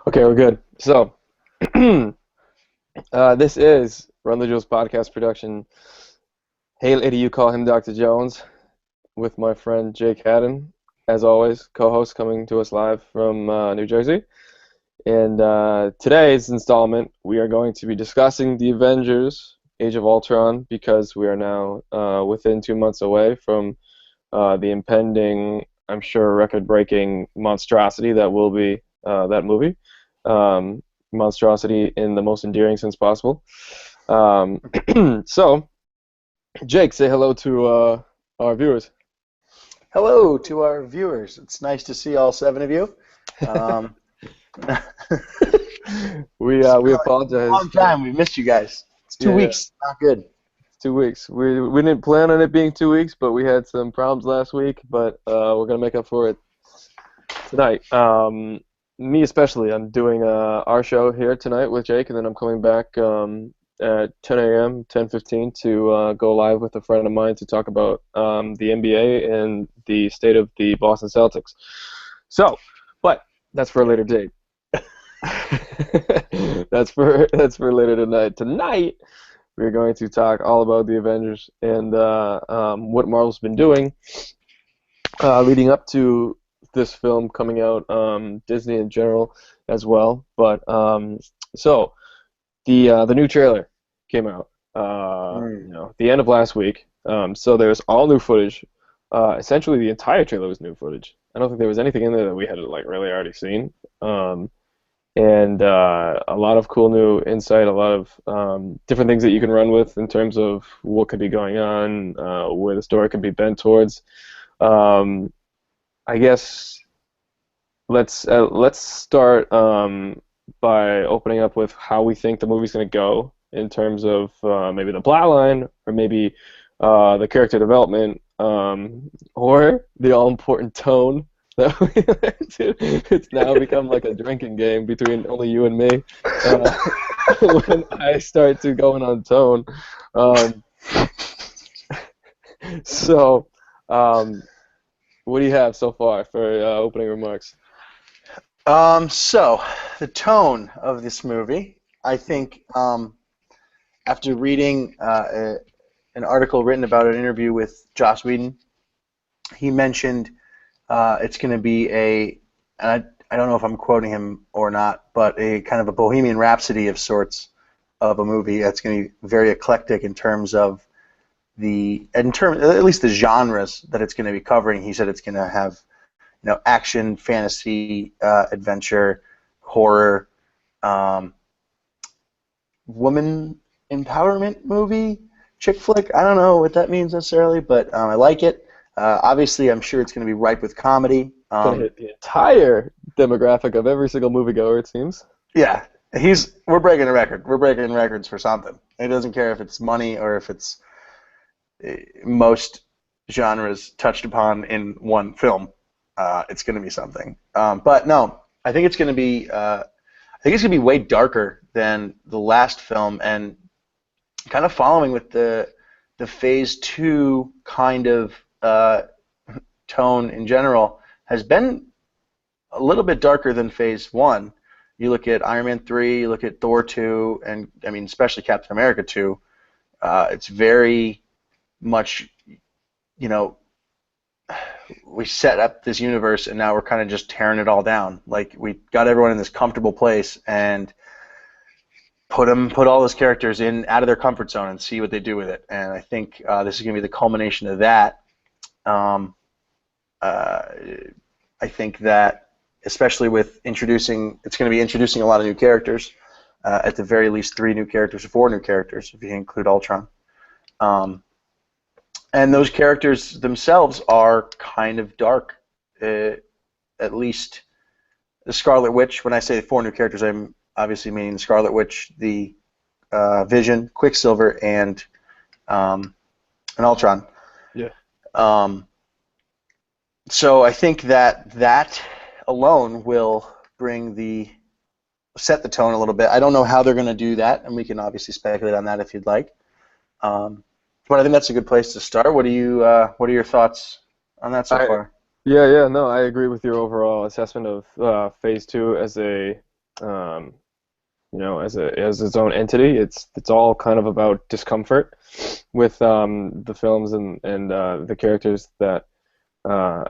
Okay, we're good. So, this is Run the Julz podcast production. Hey, lady, you call him Dr. Jones, with my friend Jake Haddon, as always, co-host coming to us live from New Jersey. And today's installment, we are going to be discussing the Avengers: Age of Ultron, because we are now within 2 months away from the impending, I'm sure, record-breaking monstrosity that will be that movie. Monstrosity in the most endearing sense possible. So, Jake, say hello to our viewers. Hello to our viewers. It's nice to see all seven of you. Um, it's We been a apologize. long time. We've missed you guys. It's two Yeah, yeah, weeks. Not good. it's 2 weeks. We didn't plan on it being 2 weeks, but we had some problems last week. But we're gonna make up for it tonight. Me especially. I'm doing our show here tonight with Jake, and then I'm coming back at 10 a.m., 10:15 to go live with a friend of mine to talk about the NBA and the state of the Boston Celtics. So, but that's for a later date. That's for later tonight. Tonight, we're going to talk all about the Avengers and what Marvel's been doing leading up to this film coming out, Disney in general as well. But so the new trailer came out, the end of last week. So there's all new footage. Essentially, the entire trailer was new footage. I don't think there was anything in there that we had like really already seen. And a lot of cool new insight, a lot of different things that you can run with in terms of what could be going on, where the story could be bent towards. I guess let's start by opening up with how we think the movie's going to go in terms of maybe the plot line, or maybe the character development, or the all-important tone that we it's now become like a drinking game between only you and me when I start to going on tone. Um, so, what do you have so far for opening remarks? So the tone of this movie, I think, after reading an article written about an interview with Joss Whedon, he mentioned it's going to be and I don't know if I'm quoting him or not, but a kind of a Bohemian Rhapsody of sorts of a movie that's going to be very eclectic in terms of at least the genres that it's going to be covering. He said it's going to have, action, fantasy, adventure, horror, woman empowerment movie, chick flick. I don't know what that means necessarily, but I like it. Obviously, I'm sure it's going to be ripe with comedy. Gonna hit the entire demographic of every single moviegoer, it seems. Yeah, we're breaking a record. We're breaking records for something. It doesn't care if it's money or if it's most genres touched upon in one film. It's going to be something. But no, I think it's going to be. I think it's going to be way darker than the last film, and kind of following with the Phase 2 kind of tone in general has been a little bit darker than Phase 1. You look at Iron Man 3, you look at Thor 2, and I mean especially Captain America 2. It's very much, we set up this universe and now we're kind of just tearing it all down. Like, we got everyone in this comfortable place and put all those characters out of their comfort zone and see what they do with it. And I think this is going to be the culmination of that. I think that, especially with it's going to be introducing a lot of new characters. At the very least, 3 new characters, or 4 new characters, if you include Ultron. And those characters themselves are kind of dark. At least the Scarlet Witch. When I say 4 new characters, I'm obviously meaning the Scarlet Witch, the Vision, Quicksilver, and Ultron. Yeah. So I think that alone will set the tone a little bit. I don't know how they're going to do that, and we can obviously speculate on that if you'd like. But I think that's a good place to start. What are your thoughts on that so far? Yeah, no, I agree with your overall assessment of Phase 2 as a um, as its own entity. It's all kind of about discomfort with the films and the characters that uh,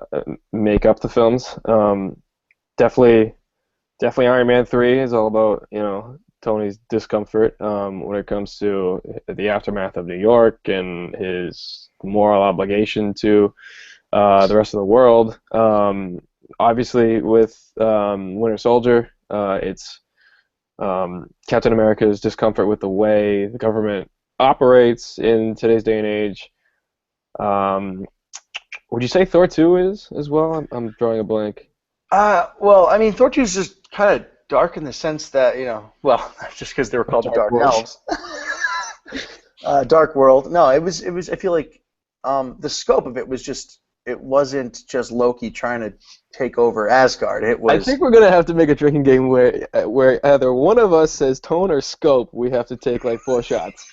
make up the films. Definitely, definitely, Iron Man 3 is all about Tony's discomfort when it comes to the aftermath of New York and his moral obligation to the rest of the world. Obviously, with Winter Soldier, it's Captain America's discomfort with the way the government operates in today's day and age. Um, would you say Thor 2 is as well? I'm drawing a blank. Well, I mean, Thor 2 is just kind of dark in the sense that, well, just because they were called the Dark Dark World. Elves. Dark World. No, it was, I feel like the scope of it was just, it wasn't just Loki trying to take over Asgard. It I was, think we're gonna have to make a drinking game where either one of us says tone or scope. We have to take like 4 shots.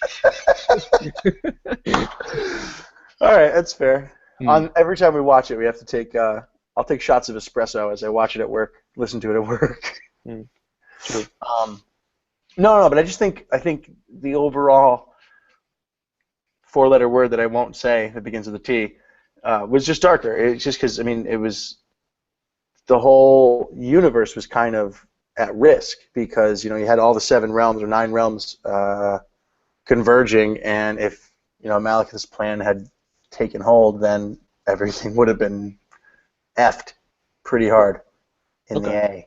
all right, that's fair. Hmm. On every time we watch it, we have to take, I'll take shots of espresso as I watch it at work, listen to it at work. Hmm. True. No, but I think the overall four-letter word that I won't say that begins with a T was just darker. It's just because I mean it was the whole universe was kind of at risk because you had all the 7 realms or 9 realms converging, and if Malekith's plan had taken hold, then everything would have been effed pretty hard in the Okay. A.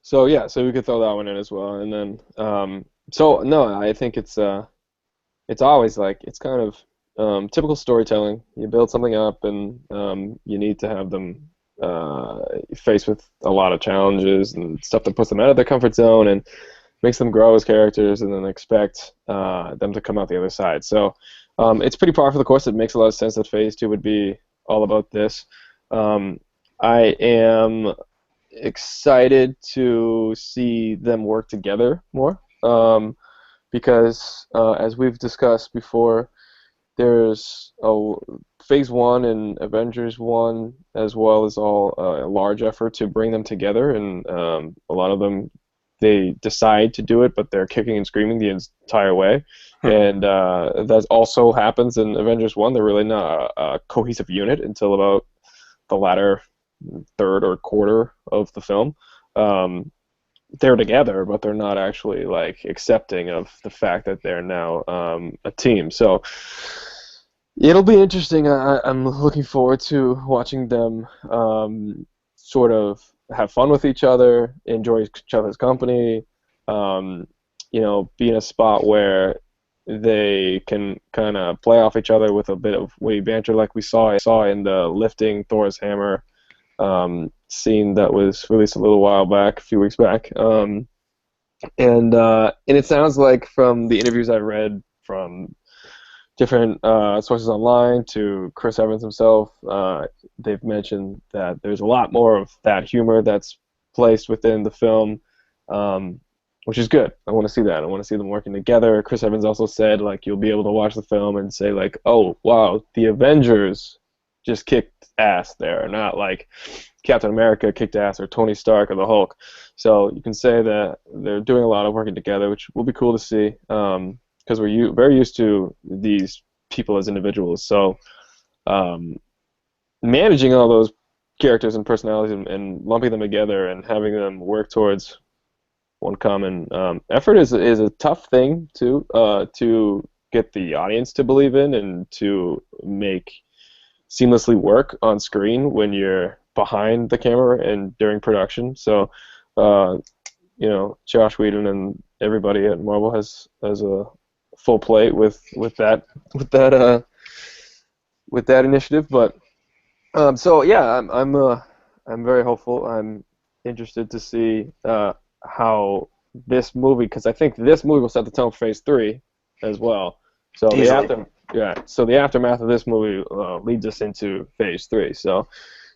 So yeah, so we could throw that one in as well, and then so no, I think it's always like it's kind of typical storytelling. You build something up, and you need to have them faced with a lot of challenges and stuff that puts them out of their comfort zone and makes them grow as characters, and then expect them to come out the other side. So it's pretty par for the course. It makes a lot of sense that Phase 2 would be all about this. Um, I am excited to see them work together more because, as we've discussed before, there's a Phase 1 and Avengers 1, as well as all a large effort to bring them together, and a lot of them they decide to do it, but they're kicking and screaming the entire way. And that also happens in Avengers 1. They're really not a cohesive unit until about the latter third or quarter of the film. Um, they're together, but they're not actually like accepting of the fact that they're now a team. So it'll be interesting. I'm looking forward to watching them sort of have fun with each other, enjoy each other's company, um, be in a spot where they can kind of play off each other with a bit of witty banter, like we saw in the lifting Thor's hammer scene that was released a little while back, a few weeks back. And it sounds like from the interviews I read from different sources online to Chris Evans himself, they've mentioned that there's a lot more of that humor that's placed within the film, which is good. I want to see that. I want to see them working together. Chris Evans also said like you'll be able to watch the film and say like, oh wow, the Avengers just kicked ass there, not like Captain America kicked ass or Tony Stark or the Hulk. So you can say that they're doing a lot of working together, which will be cool to see. Because we're very used to these people as individuals. So managing all those characters and personalities and lumping them together and having them work towards one common effort is a tough thing to get the audience to believe in and to make seamlessly work on screen when you're behind the camera and during production. So Josh Whedon and everybody at Marvel has a full plate with that initiative. But so yeah, I'm very hopeful. I'm interested to see how this movie, because I think this movie will set the tone for Phase 3 as well. So Easily. the aftermath of this movie leads us into Phase 3. So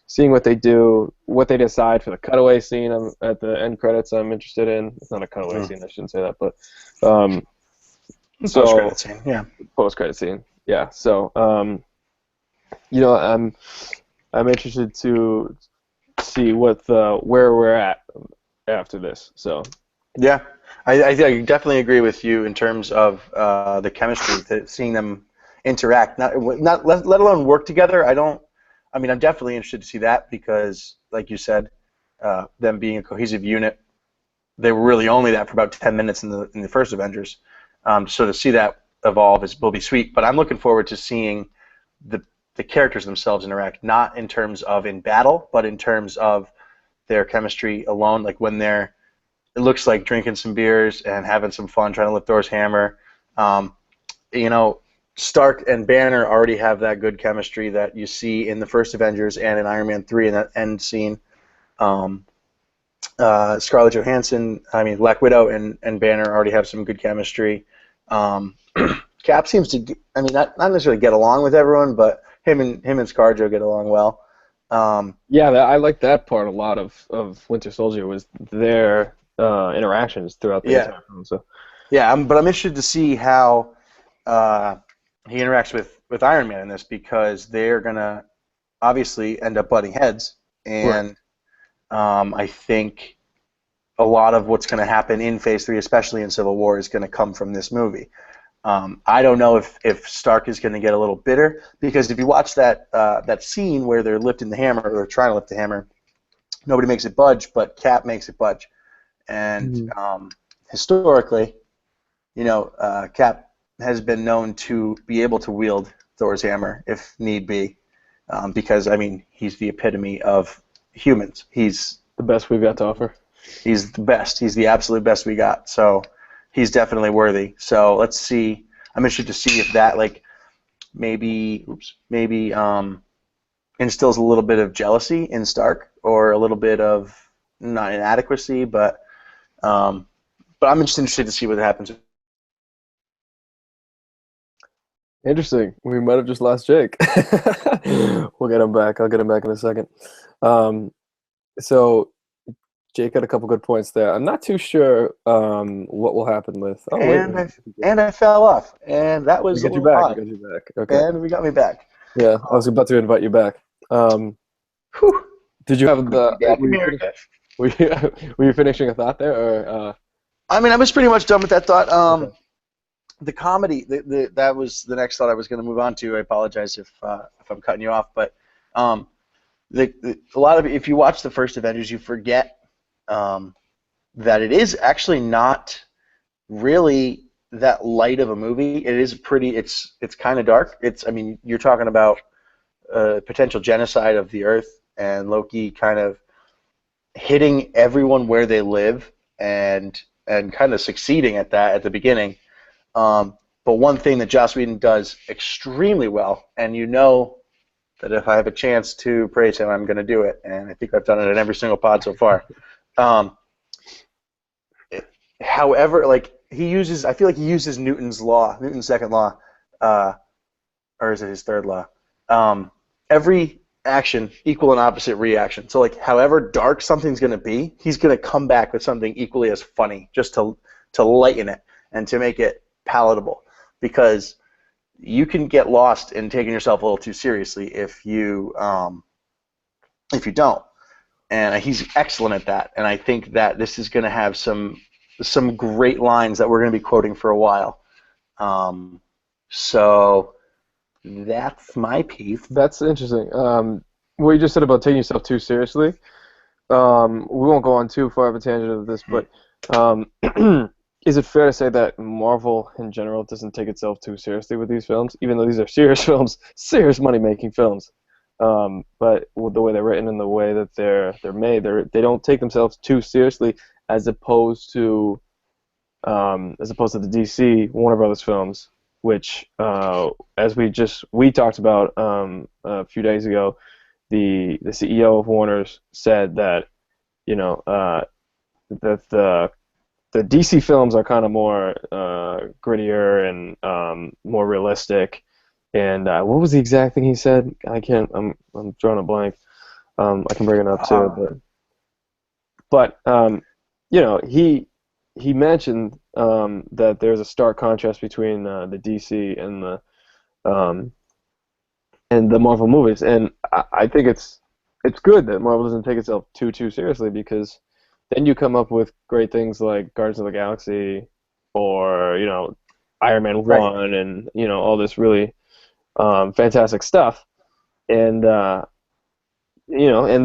seeing what they do, what they decide for the cutaway scene at the end credits, I'm interested in. It's not a cutaway scene, I shouldn't say that, but Post-credit scene, yeah. post-credit scene, yeah. So I'm interested to see where we're at after this. So Yeah, I definitely agree with you in terms of the chemistry, seeing them interact, not let alone work together. I don't. I mean, I'm definitely interested to see that because, like you said, them being a cohesive unit, they were really only that for about 10 minutes in the first Avengers. So to see that evolve will be sweet. But I'm looking forward to seeing the the characters themselves interact, not in terms of in battle, but in terms of their chemistry alone. Like when they're it looks like drinking some beers and having some fun trying to lift Thor's hammer. Um, you know, Stark and Banner already have that good chemistry that you see in the first Avengers and in Iron Man 3 in that end scene. Um, Scarlett Johansson, I mean, Black Widow and Banner already have some good chemistry. Um, Cap seems to, I mean, not necessarily get along with everyone, but him and ScarJo get along well. Um, Yeah, I like that part a lot of Winter Soldier was their interactions throughout the yeah, entire film. So yeah, but I'm interested to see how uh, he interacts with Iron Man in this because they're gonna obviously end up butting heads, right. and I think a lot of what's going to happen in Phase 3, especially in Civil War, is going to come from this movie. I don't know if Stark is going to get a little bitter because if you watch that scene where they're lifting the hammer or they're trying to lift the hammer, nobody makes it budge, but Cap makes it budge. And Mhm. historically, Cap has been known to be able to wield Thor's hammer if need be, because I mean he's the epitome of humans. The best we've got to offer. He's the best. He's the absolute best we got. So he's definitely worthy. So let's see. I'm interested to see if that maybe instills a little bit of jealousy in Stark or a little bit of not inadequacy, um, but I'm just interested to see what happens. Interesting. We might have just lost Jake. We'll get him back. I'll get him back in a second. Um, so Jake had a couple good points there. I'm not too sure what will happen with. Oh wait, And I fell off, and that we was a got you little back. We odd. got you back. Okay. And we got me back. Yeah, I was about to invite you back. Um, Whew. did you have Good to the? be back Were in you finished? America. Were you, were you finishing a thought there, or I mean, I was pretty much done with that thought. okay? The comedy that was the next thought I was going to move on to. I apologize if I'm cutting you off, but um, a lot of if you watch the first Avengers, you forget um, that it is actually not really that light of a movie. It is pretty. It's kind of dark. It's I mean you're talking about potential genocide of the Earth and Loki kind of hitting everyone where they live and kind of succeeding at that at the beginning. But one thing that Joss Whedon does extremely well, and you know that if I have a chance to praise him, I'm going to do it, and I think I've done it in every single pod so far. Um, However, like I feel like he uses Newton's second law, uh, or is it his third law? Every action equal and opposite reaction. So like, however dark something's going to be, he's going to come back with something equally as funny, just to lighten it and to make it palatable, because you can get lost in taking yourself a little too seriously if you don't. And he's excellent at that. And I think that this is going to have some great lines that we're going to be quoting for a while. So that's my piece. That's interesting. What you just said about taking yourself too seriously. We won't go on too far of a tangent of this, but um, is it fair to say that Marvel in general doesn't take itself too seriously with these films, even though these are serious films, serious money-making films? But with the way they're written and the way that they're made, they don't take themselves too seriously, as opposed to the DC Warner Brothers films, which, as we talked about a few days ago, the CEO of Warner's said that that the DC films are kind of more grittier and more realistic. And what was the exact thing he said? I can't. I'm drawing a blank. I can bring it up too, Uh, but he mentioned that there's a stark contrast between the DC um, and the Marvel movies, and I think it's good that Marvel doesn't take itself too seriously, because then you come up with great things like Guardians of the Galaxy, or Iron Man Right. 1, and all this really fantastic stuff, and and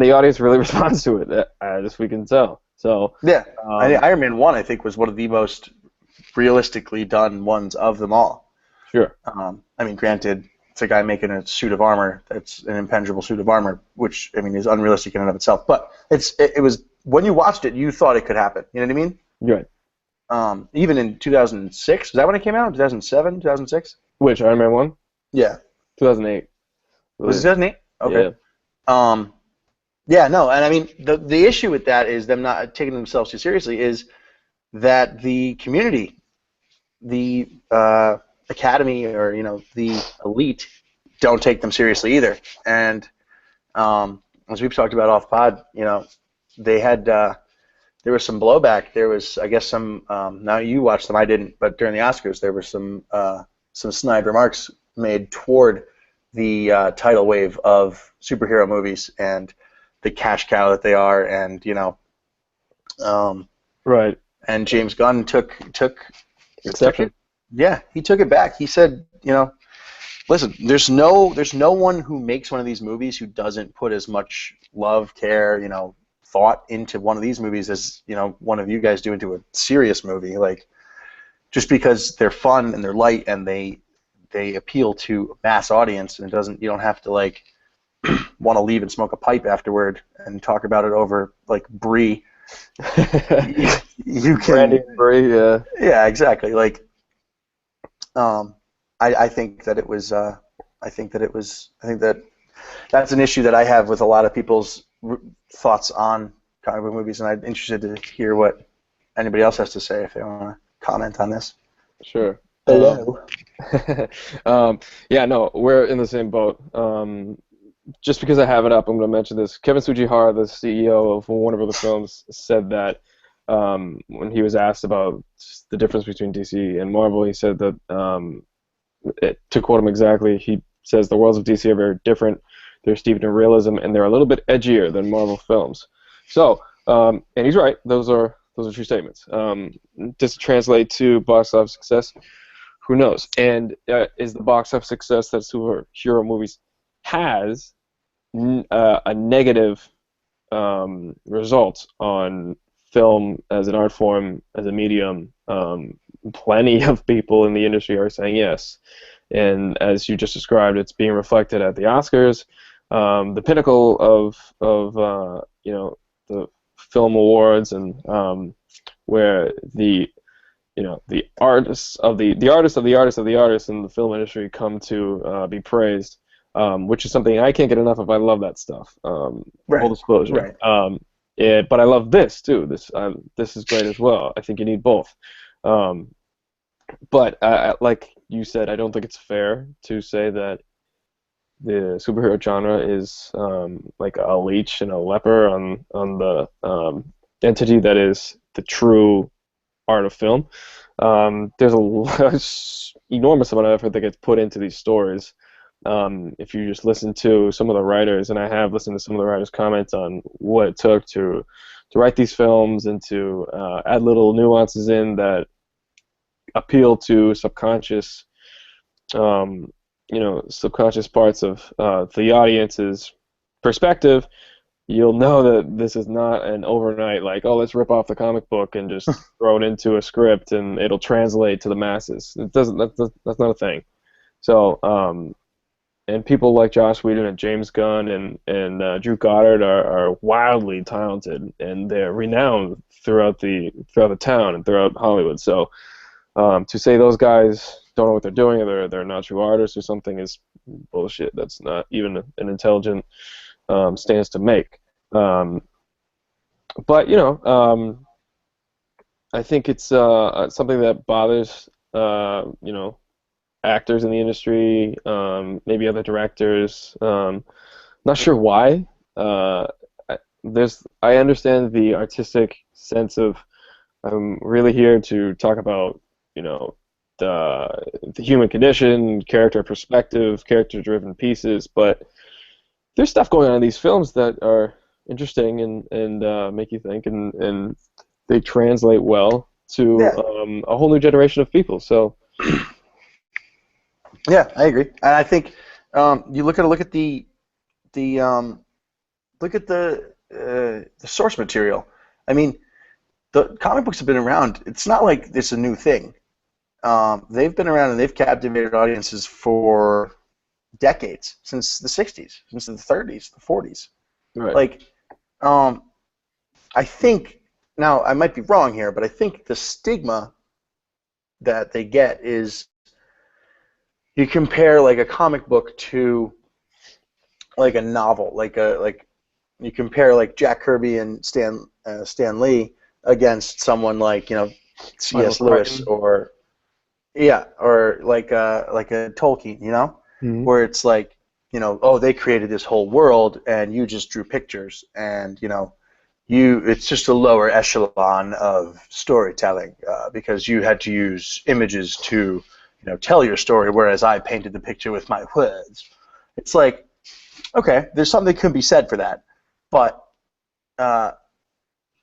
the audience really responds to it, as we can tell. So, Yeah. um, Iron Man 1, I think, was one of the most realistically done ones of them all. sure, I mean, granted, it's a guy making a suit of armor that's an impenetrable suit of armor, which, I mean, is unrealistic in and of itself. But it was, when you watched it, you thought it could happen. You know what I mean? you're right. Even in 2006, was that when it came out? 2007, 2006? Which Iron Man 1? Yeah. 2008, I Was it believe. 2008? Okay. Yeah, Um, yeah, no, and I mean, the issue with that is them not taking themselves too seriously is that the community, the academy, or the elite, don't take them seriously either. And as we've talked about off pod, they had there was some blowback. There was, I guess, some. Now you watched them, I didn't, but during the Oscars, there were some snide remarks made toward the tidal wave of superhero movies and the cash cow that they are, and um, right. and James Gunn took Exception. it. Yeah, he took it back. He said, listen, there's no one who makes one of these movies who doesn't put as much love, care, thought into one of these movies as one of you guys do into a serious movie. Like, just because they're fun and they're light and they appeal to a mass audience, and you don't have to like want to leave and smoke a pipe afterward and talk about it over like brie. You Brandy can, Brie, yeah. yeah, exactly. Like, I think that it was. I think that that's an issue that I have with a lot of people's thoughts on comic book movies, and I'm interested to hear what anybody else has to say if they want to comment on this. Sure. Hello. Yeah, no, we're in the same boat. Just because I have it up, I'm going to mention this. Kevin Tsujihara, the CEO of Warner Bros. Films, said that when he was asked about the difference between DC and Marvel, he said that, to quote him exactly, he says the worlds of DC are very different. They're steeped in realism, and they're a little bit edgier than Marvel films. So, and he's right. Those are true statements. Just to translate to box office success, who knows? And is the box office success that superhero movies has a negative result on film as an art form, as a medium? Plenty of people in the industry are saying yes. And as you just described, it's being reflected at the Oscars, the pinnacle of the film awards, and where the artists of the artists of the artists of the artists in the film industry come to be praised, which is something I can't get enough of. I love that stuff. Right. Full disclosure. Right. But I love this too. This is great as well. I think you need both. But like you said, I don't think it's fair to say that the superhero genre is like a leech and a leper on the entity that is the true art of film. There's enormous amount of effort that gets put into these stories. If you just listen to some of the writers, and I have listened to some of the writers' comments on what it took to write these films and to add little nuances in that appeal to subconscious subconscious parts of the audience's perspective, you'll know that this is not an overnight, like, oh, let's rip off the comic book and just throw it into a script and it'll translate to the masses. It doesn't. That's not a thing. So, and people like Joss Whedon and James Gunn and Drew Goddard are wildly talented, and they're renowned throughout the town and throughout Hollywood. So, to say those guys don't know what they're doing, or they're not true artists or something, is bullshit. That's not even an intelligent stance to make. But I think it's something that bothers actors in the industry, maybe other directors. Not sure why. I understand the artistic sense of, I'm really here to talk about the human condition, character perspective, character-driven pieces, but there's stuff going on in these films that are interesting and make you think, and they translate well to Yeah, a whole new generation of people. So yeah, I agree. And I think you look at the look at the source material. I mean, the comic books have been around. It's not like it's a new thing. They've been around and they've captivated audiences for decades, since the '60s, since the '30s, the '40s. right, Like, I think, now I might be wrong here, but I think the stigma that they get is you compare like a comic book to like a novel, like you compare like Jack Kirby and Stan Lee against someone like Michael C.S. Lewis Crichton. or like a Tolkien, Mhm. where it's like oh, they created this whole world and you just drew pictures, and it's just a lower echelon of storytelling because you had to use images to tell your story, whereas I painted the picture with my words. It's like, okay, there's something that could be said for that, but uh,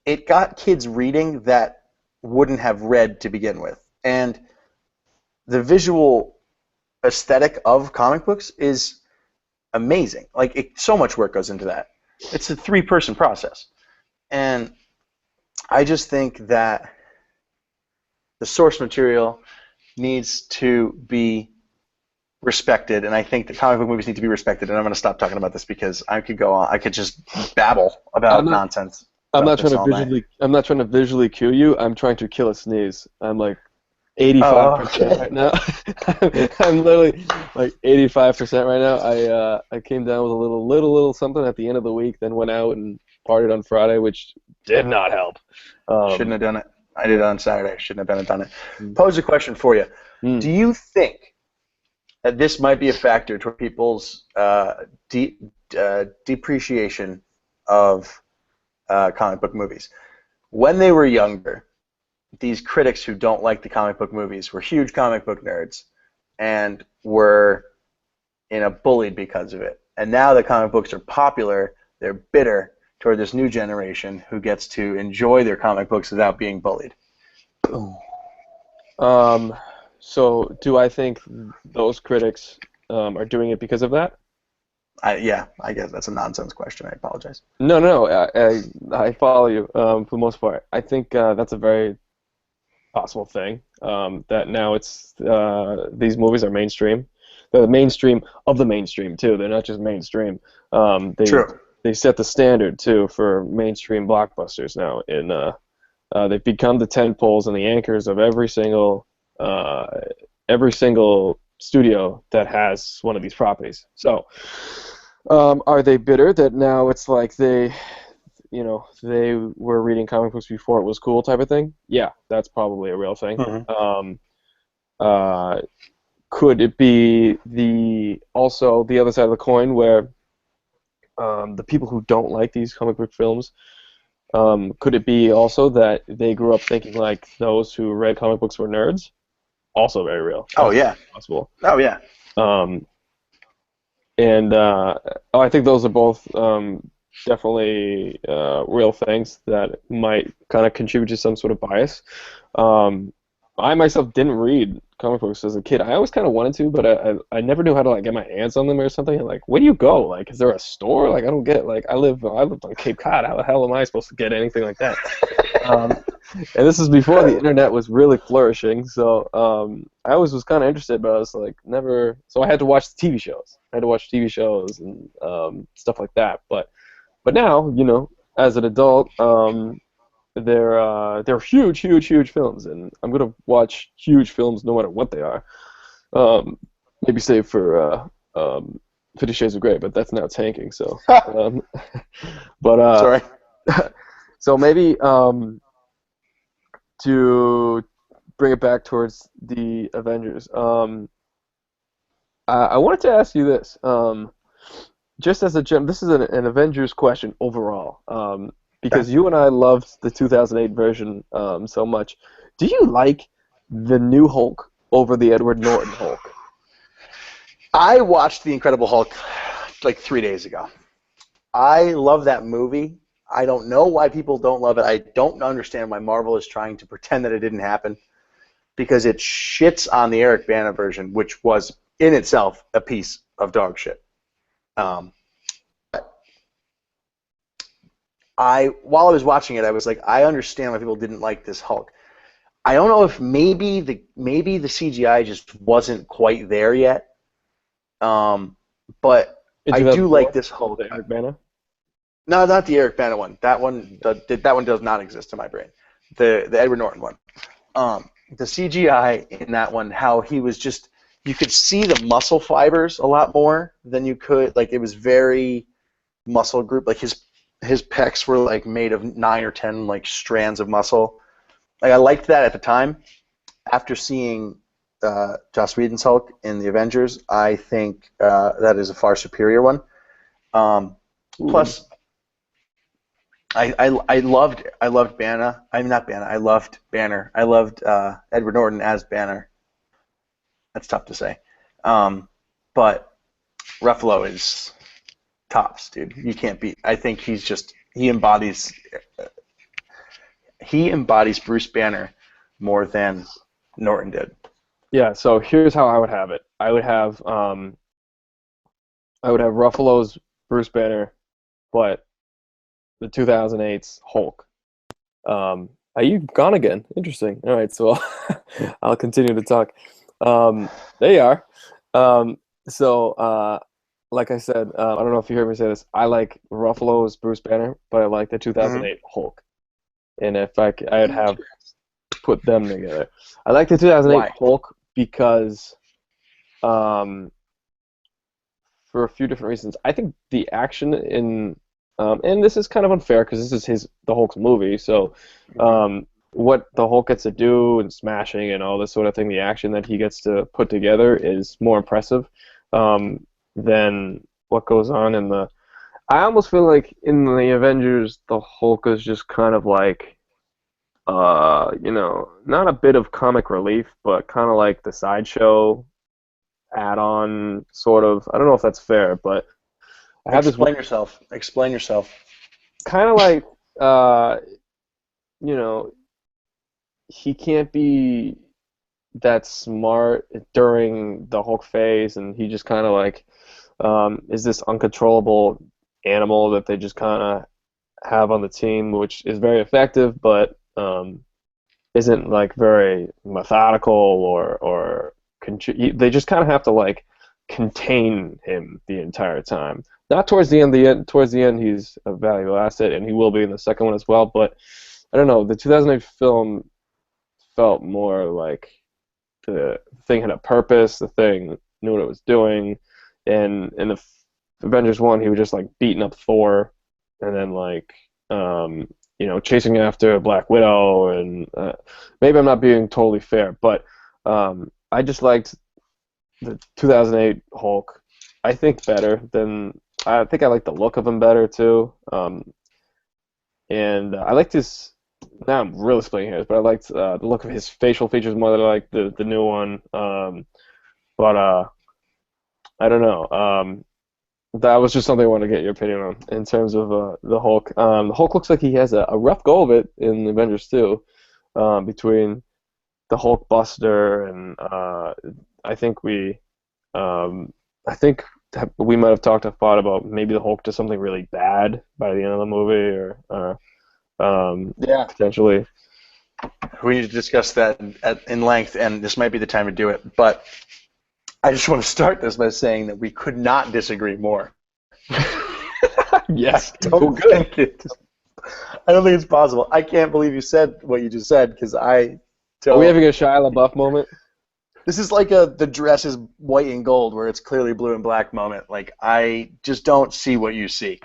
it got kids reading that wouldn't have read to begin with, and the visual aesthetic of comic books is amazing. Like so much work goes into that. It's a three-person process, and I just think that the source material needs to be respected, and I think the comic book movies need to be respected. And I'm going to stop talking about this because I could go on. I could just babble I'm about not. nonsense I'm about not trying this to all night. visually. I'm not trying to visually cue you. I'm trying to kill a sneeze. I'm like Oh, 85% okay. right now. I'm literally like 85% right now. I came down with a little something at the end of the week, then went out and partied on Friday, which did not help. Shouldn't Um, have done it. I did it yeah. on Saturday. Shouldn't have done it. Mm. Pose a question for you. Do Mm. you think that this might be a factor toward people's depreciation of comic book movies? When they were younger, these critics who don't like the comic book movies were huge comic book nerds and were bullied because of it. And now that comic books are popular, they're bitter toward this new generation who gets to enjoy their comic books without being bullied. Um, so do I think those critics are doing it because of that? Yeah, I guess that's a nonsense question. I apologize. No, no, no. I follow you for the most part. I think that's a very possible thing. That now it's these movies are mainstream. They're the mainstream of the mainstream too. They're not just mainstream. They True. they set the standard too for mainstream blockbusters now. They've become the tent poles and the anchors of uh, every single studio that has one of these properties. So, are they bitter that now it's like they were reading comic books before it was cool type of thing? Yeah, that's probably a real thing. Hmm. Uh, could it be also the other side of the coin where the people who don't like these comic book films, could it be also that they grew up thinking like those who read comic books were nerds? Also very real. Oh Also yeah. possible. Oh yeah. Um, and I think those are both definitely real things that might kind of contribute to some sort of bias. Um, I myself didn't read comic books as a kid. I always kind of wanted to, but I never knew how to like get my hands on them or something. Like, where do you go? Like, is there a store? Like, I don't get. Like, I lived on Cape Cod. How the hell am I supposed to get anything like that? Um, and this is before the internet was really flourishing. So I always was kind of interested, but I was like never. So I had to watch the TV shows. I had to watch TV shows and stuff like that. But now, as an adult, they're huge, huge, huge films, and I'm gonna watch huge films no matter what they are. Um, maybe save for 50 Shades of Grey, but that's now tanking. So, um, but Sorry. so maybe to bring it back towards the Avengers, I wanted to ask you this. Just as a this is an Avengers question overall, Okay. because you and I loved the 2008 version so much. Do you like the new Hulk over the Edward Norton Hulk? I watched The Incredible Hulk like 3 days ago. I love that movie. I don't know why people don't love it. I don't understand why Marvel is trying to pretend that it didn't happen, because it shits on the Eric Bana version, which was in itself a piece of dog shit. Um, while I was watching it, I was like, I understand why people didn't like this Hulk. I don't know if maybe the CGI just wasn't quite there yet. But In I do 2004, like this Hulk. the Eric Bana. No, not the Eric Bana one. That one does not exist in my brain. The Edward Norton one. The CGI in that one, how he was just, you could see the muscle fibers a lot more than you could. Like, it was very muscle group. Like his pecs were like made of 9 or 10 like strands of muscle. Like, I liked that at the time. After seeing Joss Whedon's Hulk in the Avengers, I think that is a far superior one. Plus, I loved Banner. I'm not Banner. I loved Banner. I loved Edward Norton as Banner. That's tough to say, but Ruffalo is tops, dude. You can't beat. I think he embodies Bruce Banner more than Norton did. Yeah. So here's how I would have it. I would have Ruffalo's Bruce Banner, but the 2008's Hulk. Are you gone again? Interesting. All right, so I'll continue to talk. There you are. Like I said, I don't know if you heard me say this. I like Ruffalo's Bruce Banner, but I like the 2008 Hulk. And if I'd have put them together. I like the 2008 Why? Hulk because, for a few different reasons. I think the action in and this is kind of unfair because this is the Hulk's movie, so what the Hulk gets to do and smashing and all this sort of thing, the action that he gets to put together is more impressive than what goes on in the. I almost feel like in the Avengers, the Hulk is just kind of like, not a bit of comic relief, but kind of like the sideshow add-on sort of. I don't know if that's fair, but I have Explain yourself. Explain yourself. kind of like, he can't be that smart during the Hulk phase, and he just kind of like is this uncontrollable animal that they just kind of have on the team, which is very effective, but isn't like very methodical or they just kind of have to like contain him the entire time. Not towards the end. Towards the end, he's a valuable asset, and he will be in the second one as well. But I don't know. The 2008 film felt more like the thing had a purpose. The thing knew what it was doing. And in the Avengers 1, he was just like beating up Thor, and then like chasing after Black Widow. And maybe I'm not being totally fair, but I just liked the 2008 Hulk. I think better than. I think I like the look of him better too. And I liked his. Now I'm really splitting hairs, but I liked the look of his facial features more than I liked the new one. But I don't know. That was just something I wanted to get your opinion on in terms of the Hulk. The Hulk looks like he has a rough go of it in Avengers 2, between the Hulk Buster and I think we might have talked a lot about maybe the Hulk does something really bad by the end of the movie, or Yeah. potentially. We need to discuss that in length, and this might be the time to do it. But I just want to start this by saying that we could not disagree more. Yes. I don't think it's possible. I can't believe you said what you just said, because I don't. Are we having a Shia LaBeouf moment? This is like the dress is white and gold where it's clearly blue and black moment. Like, I just don't see what you see.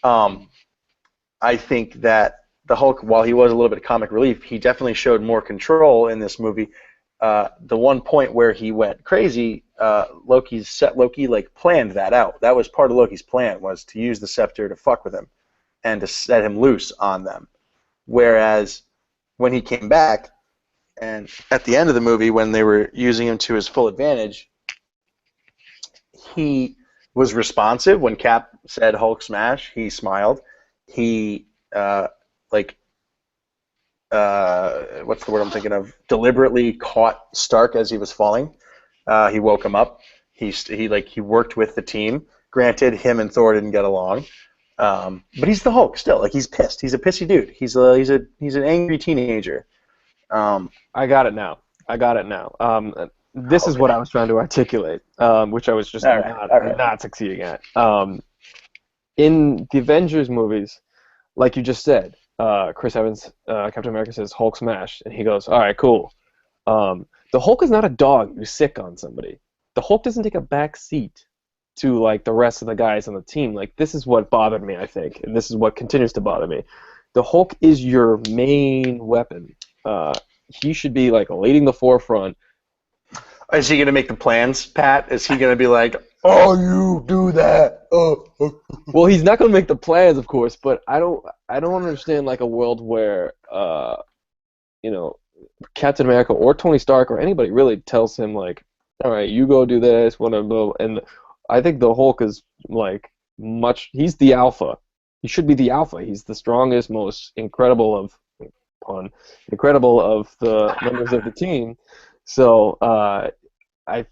I think that the Hulk, while he was a little bit of comic relief, he definitely showed more control in this movie. The one point where he went crazy, Loki like planned that out. That was part of Loki's plan, was to use the scepter to fuck with him and to set him loose on them. Whereas when he came back, and at the end of the movie, when they were using him to his full advantage, he was responsive when Cap said Hulk smash. He smiled. He like what's the word I'm thinking of? Deliberately caught Stark as he was falling. He woke him up. He worked with the team. Granted, him and Thor didn't get along, but he's the Hulk still. Like he's pissed. He's a pissy dude. He's an angry teenager. I got it now. I got it now. This is Okay. what I was trying to articulate, which I was just All right. not succeeding at. In the Avengers movies, like you just said, Chris Evans, Captain America says Hulk smash, and he goes, "All right, cool." The Hulk is not a dog who's sick on somebody. The Hulk doesn't take a back seat to like the rest of the guys on the team. Like this is what bothered me, I think, and this is what continues to bother me. The Hulk is your main weapon. He should be like leading the forefront. Is he going to make the plans, Pat? Is he going to be like, "Oh, you do that"? Oh. Well, he's not going to make the plans, of course, but I don't understand like a world where you know, Captain America or Tony Stark or anybody really tells him like, all right, you go do this, whatever. And I think the Hulk is like he's the alpha. He should be the alpha. He's the strongest, most incredible of the members of the team. So I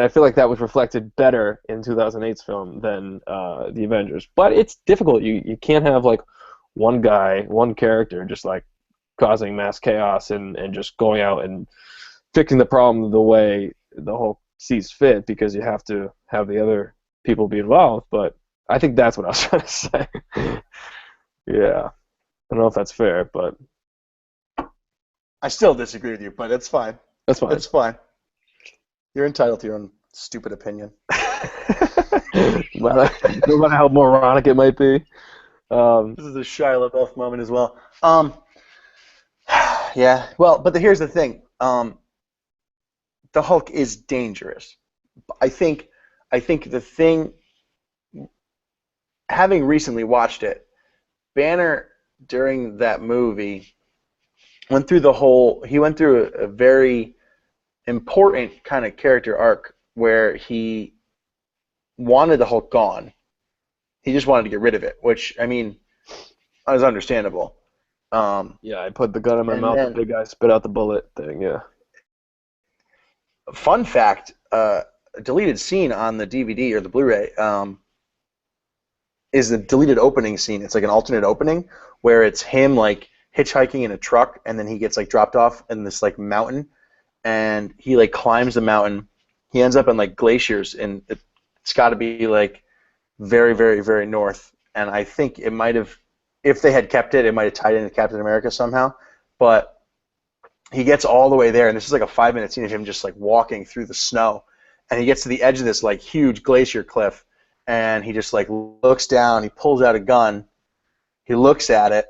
feel like that was reflected better in 2008's film than the Avengers. But it's difficult. You can't have like one guy, one character just like causing mass chaos and just going out and fixing the problem the way the Hulk sees fit, because you have to have the other people be involved. But I think that's what I was trying to say. Yeah. I don't know if that's fair, but I still disagree with you, but it's fine. that's fine. It's fine. You're entitled to your own stupid opinion. No matter how moronic it might be. This is a Shia LaBeouf moment as well. Yeah. Well, but here's the thing. The Hulk is dangerous. I think the thing, having recently watched it, Banner during that movie went through a very important kind of character arc where he wanted the Hulk gone. He just wanted to get rid of it, which, I mean, is understandable. Yeah, I put the gun in my mouth, the big guy spit out the bullet thing, yeah. Fun fact, a deleted scene on the DVD or the Blu-ray is the deleted opening scene. It's like an alternate opening where it's him like hitchhiking in a truck, and then he gets like dropped off in this like mountain, and he like climbs the mountain. He ends up in like glaciers, and it's got to be like very, very, very north. And I think it might have, if they had kept it, it might have tied into Captain America somehow. But he gets all the way there, and this is like a 5-minute scene of him just like walking through the snow, and he gets to the edge of this like huge glacier cliff, and he just like looks down. He pulls out a gun. He looks at it,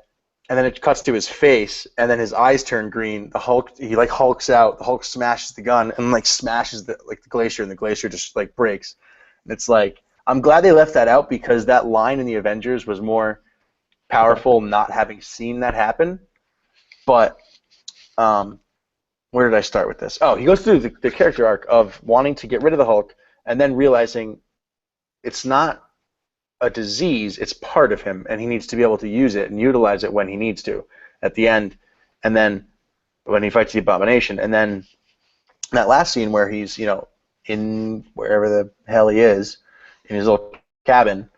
and then it cuts to his face, and then his eyes turn green. The Hulk, he like hulks out. The Hulk smashes the gun and like smashes the glacier, and the glacier just like breaks. And it's like, I'm glad they left that out, because that line in the Avengers was more powerful not having seen that happen. But where did I start with this? Oh, he goes through the character arc of wanting to get rid of the Hulk and then realizing it's not a disease, it's part of him, and he needs to be able to use it and utilize it when he needs to at the end, and then when he fights the Abomination. And then that last scene where he's, you know, in wherever the hell he is, in his little cabin,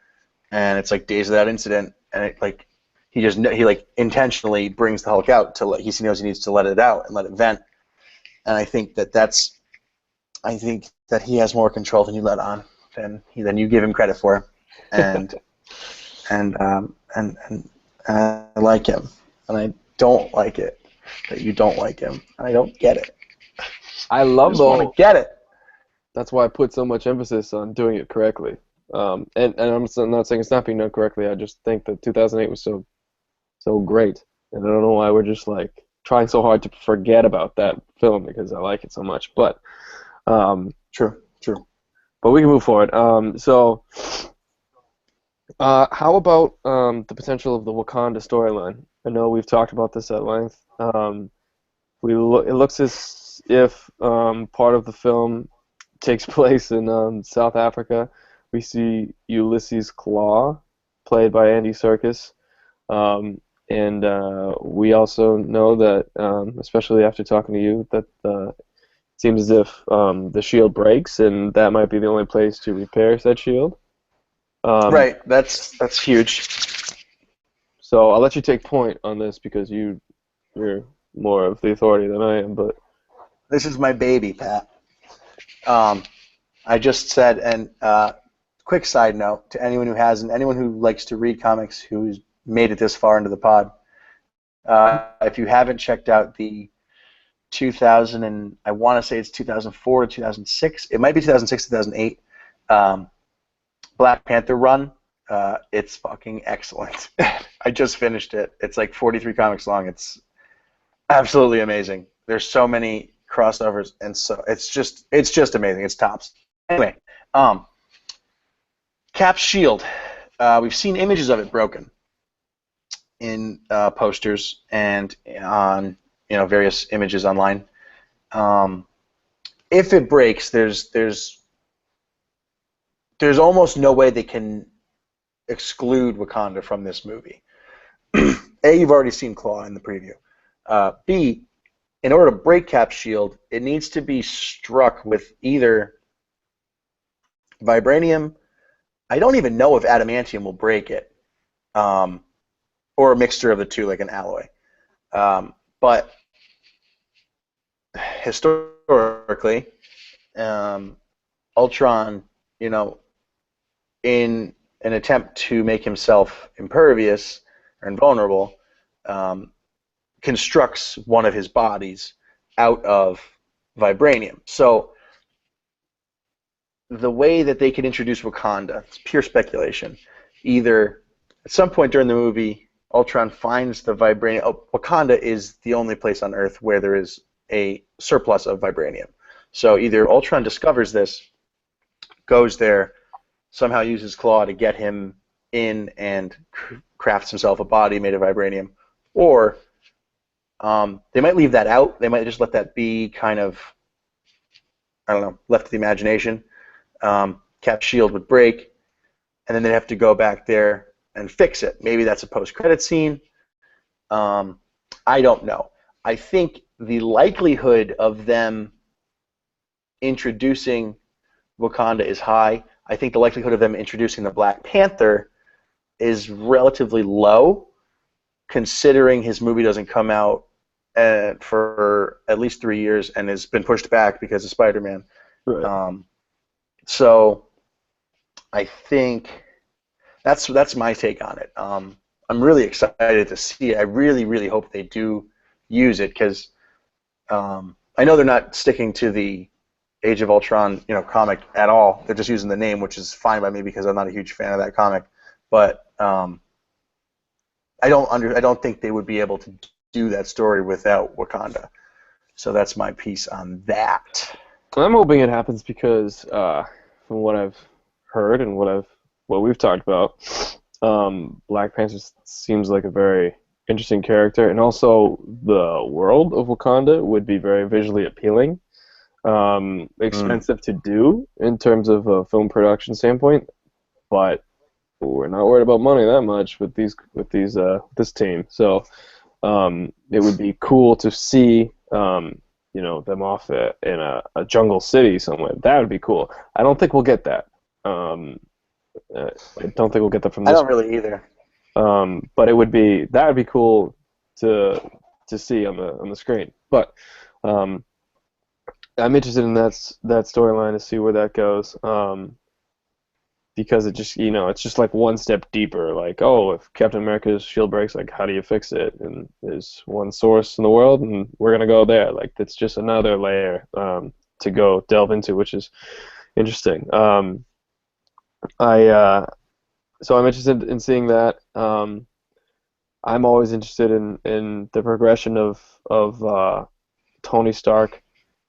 and it's like days of that incident, and it like he like intentionally brings the Hulk out to he knows he needs to let it out and let it vent. And I think that he has more control than you let on, than you give him credit for, and and I like him, and I don't like it that you don't like him, and I don't get it. I love just want to get it. That's why I put so much emphasis on doing it correctly. And I'm not saying it's not being done correctly. I just think that 2008 was so great, and I don't know why we're just like trying so hard to forget about that film, because I like it so much. But True. But we can move forward. How about the potential of the Wakanda storyline? I know we've talked about this at length. It looks as if part of the film takes place in South Africa. we see Ulysses Claw, played by Andy Serkis. And we also know that, especially after talking to you, that it seems as if the shield breaks, and that might be the only place to repair said shield. Um, Right. That's huge. so I'll let you take point on this because you're more of the authority than I am. But This is my baby, Pat. Um, I just said, and quick side note to anyone who hasn't, anyone who likes to read comics, who's made it this far into the pod, if you haven't checked out the 2000 and I want to say it's 2004 to 2006, it might be 2006 2008, Black Panther run, it's fucking excellent. I just finished it. It's like 43 comics long. It's absolutely amazing. There's so many crossovers, and so it's just amazing. It's tops. Anyway, Cap's shield. We've seen images of it broken in posters and on various images online. If it breaks, there's almost no way they can exclude Wakanda from this movie. A, you've already seen Claw in the preview. B, in order to break Cap's shield, it needs to be struck with either vibranium. I don't even know if adamantium will break it, or a mixture of the two, like an alloy. But historically, Ultron, in an attempt to make himself impervious or invulnerable, constructs one of his bodies out of vibranium. So the way that they can introduce Wakanda, it's pure speculation. Either at some point during the movie, Ultron finds the vibranium. Wakanda is the only place on Earth where there is a surplus of vibranium. So either Ultron discovers this, goes there, somehow uses Claw to get him in and crafts himself a body made of vibranium, or they might leave that out. They might just let that be kind of, I don't know, left to the imagination. Cap's shield would break, and then they'd have to go back there and fix it. Maybe that's a post-credit scene. I don't know. I think the likelihood of them introducing Wakanda is high. I think the likelihood of them introducing the Black Panther is relatively low, considering his movie doesn't come out for at least 3 years and has been pushed back because of Spider-Man. right. So I think that's my take on it. I'm really excited to see it. I really, really hope they do use it because I know they're not sticking to the Age of Ultron, comic at all. They're just using the name, which is fine by me because I'm not a huge fan of that comic. But I don't think they would be able to do that story without Wakanda. So that's my piece on that. I'm hoping it happens because, from what I've heard and what we've talked about, Black Panther seems like a very interesting character, and also the world of Wakanda would be very visually appealing. Expensive to do in terms of a film production standpoint, but we're not worried about money that much with this team. So it would be cool to see them off in a jungle city somewhere. That would be cool. I don't think we'll get that. I don't think we'll get that from this. I don't really either. But that would be cool to see on the screen. But I'm interested in that storyline to see where that goes. Because it just it's just like one step deeper. Like, oh, if Captain America's shield breaks, like, how do you fix it? And there's one source in the world, and we're gonna go there. Like, that's just another layer to go delve into, which is interesting. So I'm interested in seeing that. I'm always interested in the progression of Tony Stark,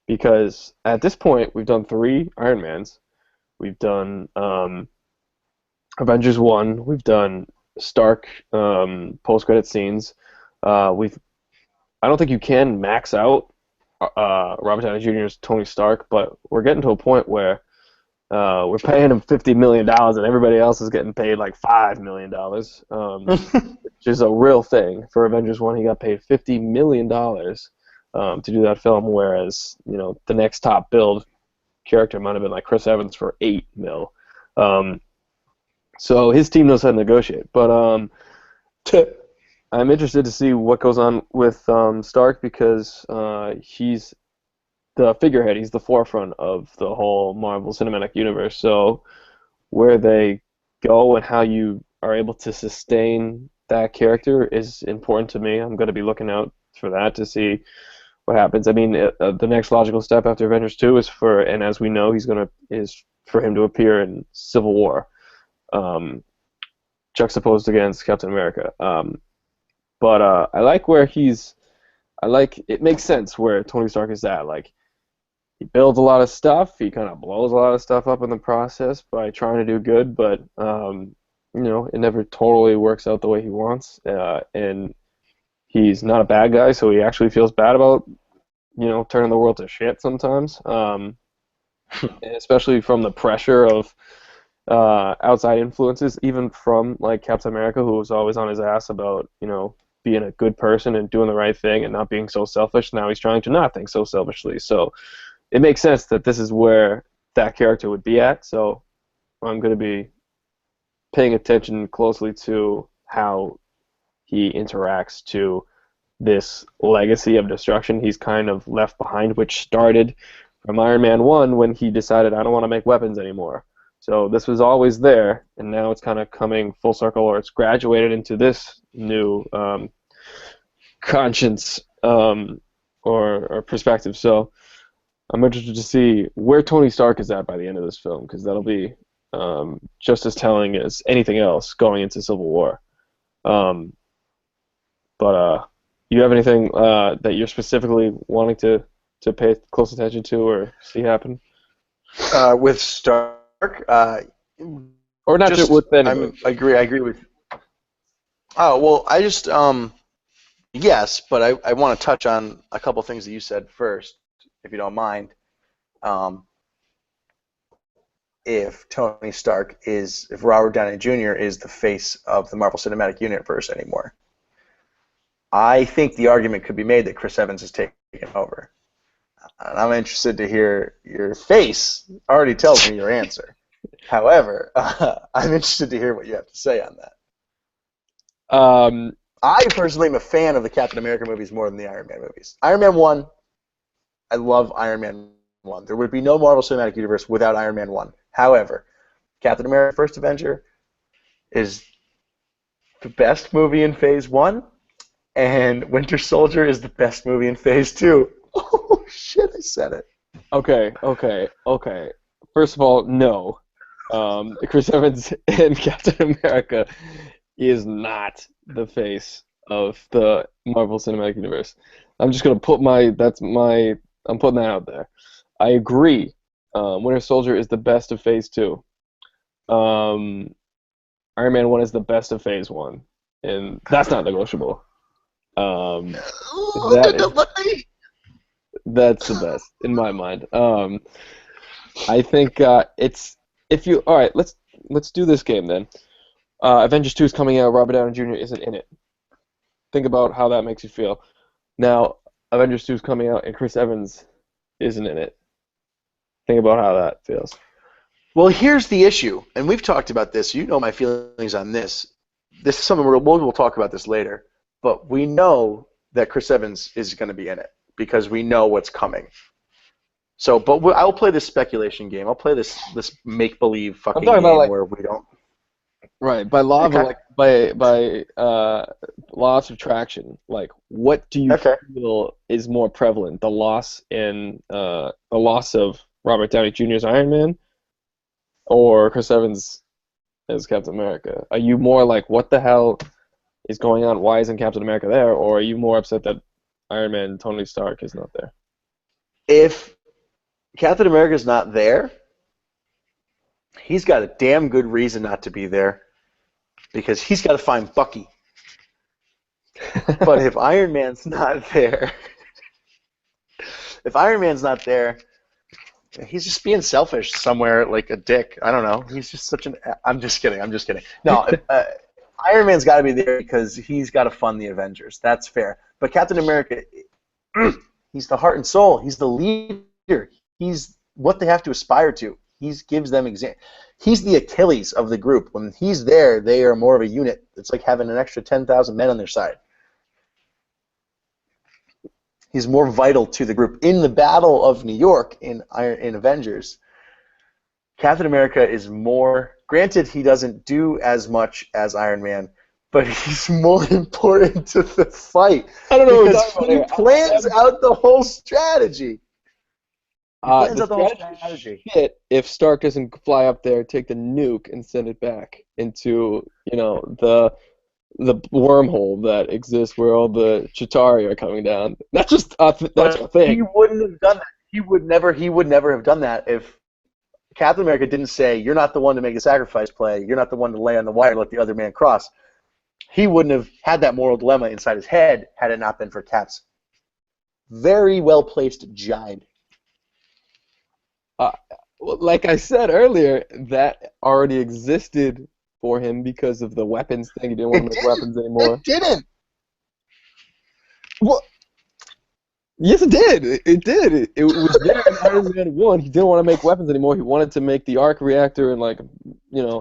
because at this point we've done 3 Iron Mans. We've done Avengers 1. We've done Stark post-credit scenes. I don't think you can max out Robert Downey Jr.'s Tony Stark, but we're getting to a point where we're paying him $50 million and everybody else is getting paid like $5 million, which is a real thing. For Avengers 1, he got paid $50 million to do that film, whereas, the next top billed character might have been like Chris Evans for $8 million. So his team knows how to negotiate. But I'm interested to see what goes on with Stark because he's the figurehead. He's the forefront of the whole Marvel Cinematic Universe. So where they go and how you are able to sustain that character is important to me. I'm going to be looking out for that to see what happens. I mean, the next logical step after Avengers 2 is and as we know, is for him to appear in Civil War, juxtaposed against Captain America. But I like where it makes sense where Tony Stark is at. Like, he builds a lot of stuff. He kind of blows a lot of stuff up in the process by trying to do good, but it never totally works out the way he wants. And he's not a bad guy, so he actually feels bad about turning the world to shit sometimes. Especially from the pressure of outside influences, even from like Captain America, who was always on his ass about being a good person and doing the right thing and not being so selfish. Now he's trying to not think so selfishly. So it makes sense that this is where that character would be at. So I'm going to be paying attention closely to how he interacts to this legacy of destruction he's kind of left behind, which started from Iron Man 1 when he decided, I don't want to make weapons anymore. So this was always there, and now it's kind of coming full circle, or it's graduated into this new conscience or perspective. So I'm interested to see where Tony Stark is at by the end of this film, because that'll be just as telling as anything else going into Civil War. But you have anything that you're specifically wanting to pay close attention to or see happen? With Stark, or not just with anybody. I agree with. Oh well, I just yes, but I want to touch on a couple things that you said first, if you don't mind. If Robert Downey Jr. is the face of the Marvel Cinematic Universe anymore, I think the argument could be made that Chris Evans is taking over. And I'm interested to hear your face already tells me your answer. However, I'm interested to hear what you have to say on that. I personally am a fan of the Captain America movies more than the Iron Man movies. Iron Man 1, I love Iron Man 1. There would be no Marvel Cinematic Universe without Iron Man 1. However, Captain America First Avenger is the best movie in Phase 1, and Winter Soldier is the best movie in Phase 2. Oh, shit, I said it. Okay. First of all, no. Chris Evans in Captain America is not the face of the Marvel Cinematic Universe. I'm just gonna I'm putting that out there. I agree. Winter Soldier is the best of Phase 2. Iron Man 1 is the best of Phase 1, and that's not negotiable. That's the best in my mind. I think it's all right. Let's do this game then. Avengers 2 is coming out. Robert Downey Jr. isn't in it. Think about how that makes you feel. Now, Avengers 2 is coming out and Chris Evans isn't in it. Think about how that feels. Well, here's the issue, and we've talked about this. You know my feelings on this. This is something we'll talk about this later. But we know that Chris Evans is going to be in it because we know what's coming. So, but I'll play this speculation game. I'll play this make-believe fucking game where we don't. Right, by law of by law of subtraction, like what do you feel is more prevalent? The loss of Robert Downey Jr.'s Iron Man, or Chris Evans as Captain America? Are you more like, what the hell is going on? Why isn't Captain America there? Or are you more upset that Iron Man Tony Stark is not there? If Captain America's not there, he's got a damn good reason not to be there, because he's got to find Bucky. But if Iron Man's not there, He's just being selfish somewhere, like a dick. I don't know. He's just such an. I'm just kidding. I'm just kidding. No, Iron Man's got to be there because he's got to fund the Avengers. That's fair. But Captain America, he's the heart and soul. He's the leader. He's what they have to aspire to. He gives them He's the Achilles of the group. When he's there, they are more of a unit. It's like having an extra 10,000 men on their side. He's more vital to the group. In the Battle of New York in Avengers, Captain America is more. Granted, he doesn't do as much as Iron Man, but he's more important to the fight. I don't know because he plans out the whole strategy. He plans out the whole strategy. Shit, if Stark doesn't fly up there, take the nuke and send it back into the wormhole that exists where all the Chitauri are coming down. That's just that's a thing. He wouldn't have done that. He would never have done that if Captain America didn't say, "You're not the one to make a sacrifice play. You're not the one to lay on the wire and let the other man cross." He wouldn't have had that moral dilemma inside his head had it not been for Cap's very well placed jibe. Like I said earlier, that already existed for him because of the weapons thing. He didn't want to make weapons anymore. It didn't. Well, yes, it did. It did. It was there in Iron Man 1. He didn't want to make weapons anymore. He wanted to make the arc reactor and,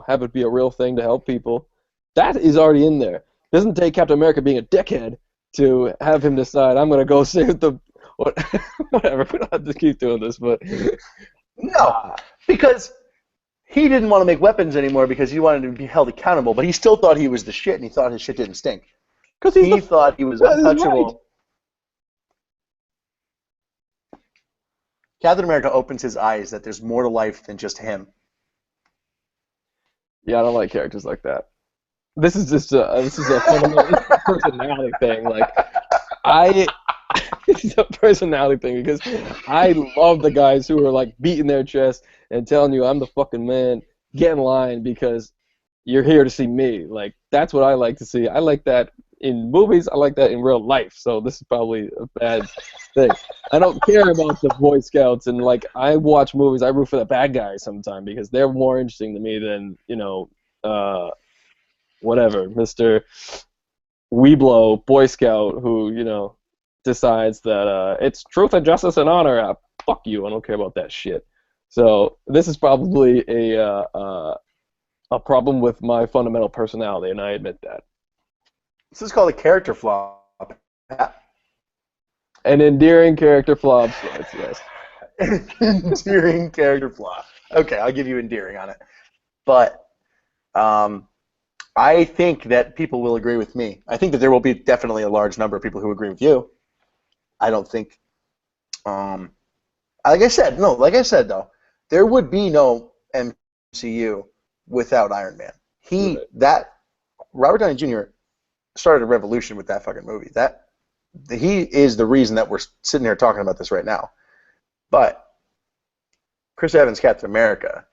have it be a real thing to help people. That is already in there. It doesn't take Captain America being a dickhead to have him decide, I'm going to go save the... Whatever. We don't have to keep doing this, but... No, because he didn't want to make weapons anymore because he wanted to be held accountable, but he still thought he was the shit, and he thought his shit didn't stink. Because he thought he was untouchable. Right. Captain America opens his eyes that there's more to life than just him. Yeah, I don't like characters like that. This is just a fundamental personality thing. It's a personality thing because I love the guys who are beating their chest and telling you I'm the fucking man. Get in line because you're here to see me. That's what I like to see. I like that in movies. I like that in real life. So this is probably a bad thing. I don't care about the Boy Scouts and I watch movies. I root for the bad guys sometimes because they're more interesting to me than whatever Mr. Weeblo Boy Scout who decides that it's truth and justice and honor. Fuck you. I don't care about that shit. So this is probably a problem with my fundamental personality, and I admit that. This is called a character flaw. An endearing character flaw. Yes. Endearing character flaw. Okay, I'll give you endearing on it. But I think that people will agree with me. I think that there will be definitely a large number of people who agree with you. I don't think, like I said though, there would be no MCU without Iron Man. Robert Downey Jr. started a revolution with that fucking movie. He is the reason that we're sitting here talking about this right now. But Chris Evans' Captain America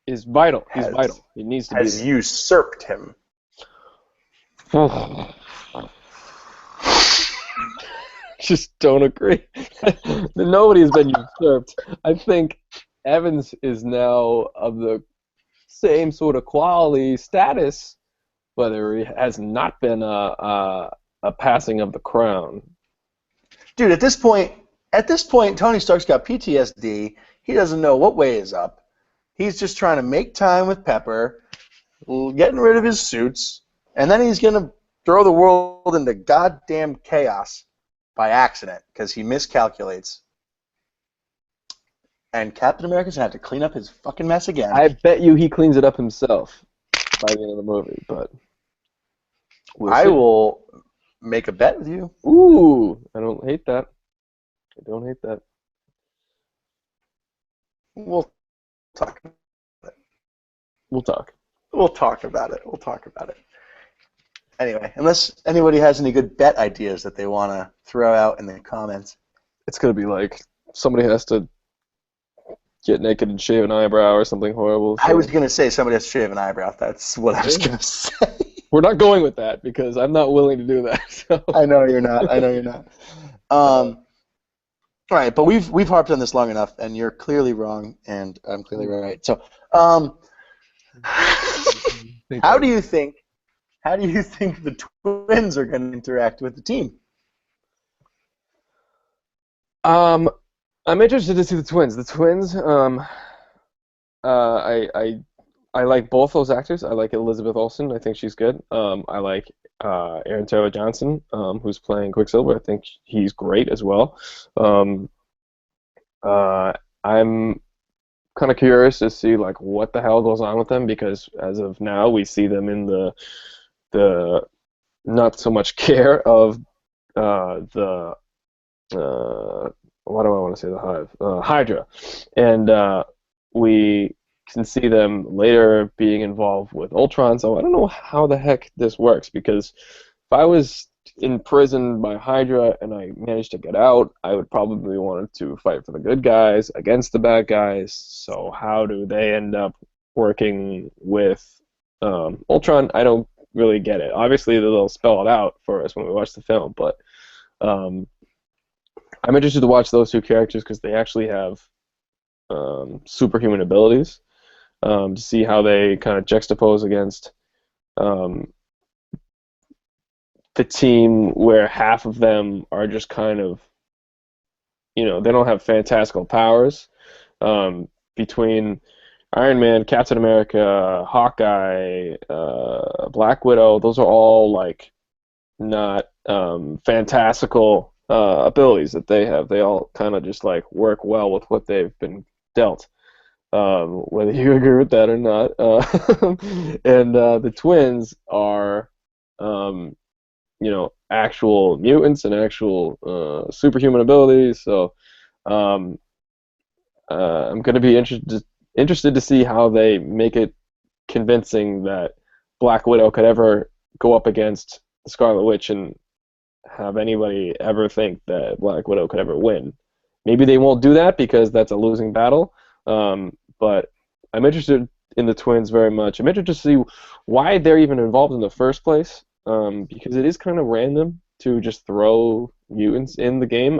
is vital. He's vital. He needs to has usurped him. Just don't agree. Nobody has been usurped. I think Evans is now of the same sort of quality status, but there has not been a passing of the crown. Dude, at this point, Tony Stark's got PTSD. He doesn't know what way is up. He's just trying to make time with Pepper, getting rid of his suits, and then he's going to throw the world into goddamn chaos by accident because he miscalculates. And Captain America's going to have to clean up his fucking mess again. I bet you he cleans it up himself by the end of the movie, but I will make a bet with you. Ooh, I don't hate that. I don't hate that. We'll talk about it. We'll talk. We'll talk about it. We'll talk about it. Anyway, unless anybody has any good bet ideas that they want to throw out in the comments. It's going to be somebody has to get naked and shave an eyebrow or something horrible. So. I was going to say somebody has to shave an eyebrow. That's what I was going to say. We're not going with that because I'm not willing to do that. So. I know you're not. All right, but we've harped on this long enough, and you're clearly wrong, and I'm clearly right. So, um, Think how that. do you think how do you think the twins are going to interact with the team? Um, I'm interested to see the twins. The twins. I like both those actors. I like Elizabeth Olsen. I think she's good. I like Aaron Taylor Johnson, who's playing Quicksilver. I think he's great as well. Um, I'm kind of curious to see like what the hell goes on with them because as of now we see them in the not so much care of the what do I want to say, the Hive, Hydra, and we can see them later being involved with Ultron. So I don't know how the heck this works because if I was imprisoned by Hydra and I managed to get out, I would probably want to fight for the good guys against the bad guys. So how do they end up working with Ultron? I don't really get it. Obviously, they'll spell it out for us when we watch the film, but um, I'm interested to watch those two characters because they actually have superhuman abilities. To see how they kind of juxtapose against um, the team where half of them are just kind of, they don't have fantastical powers. Between Iron Man, Captain America, Hawkeye, Black Widow, those are all like not fantastical abilities that they have. They all kind of just like work well with what they've been dealt. Whether you agree with that or not. And the twins are, um, actual mutants and actual superhuman abilities. So um, I'm going to be interested to see how they make it convincing that Black Widow could ever go up against the Scarlet Witch and have anybody ever think that Black Widow could ever win. Maybe they won't do that because that's a losing battle. But I'm interested in the twins very much. I'm interested to see why they're even involved in the first place. Because it is kind of random to just throw mutants in the game.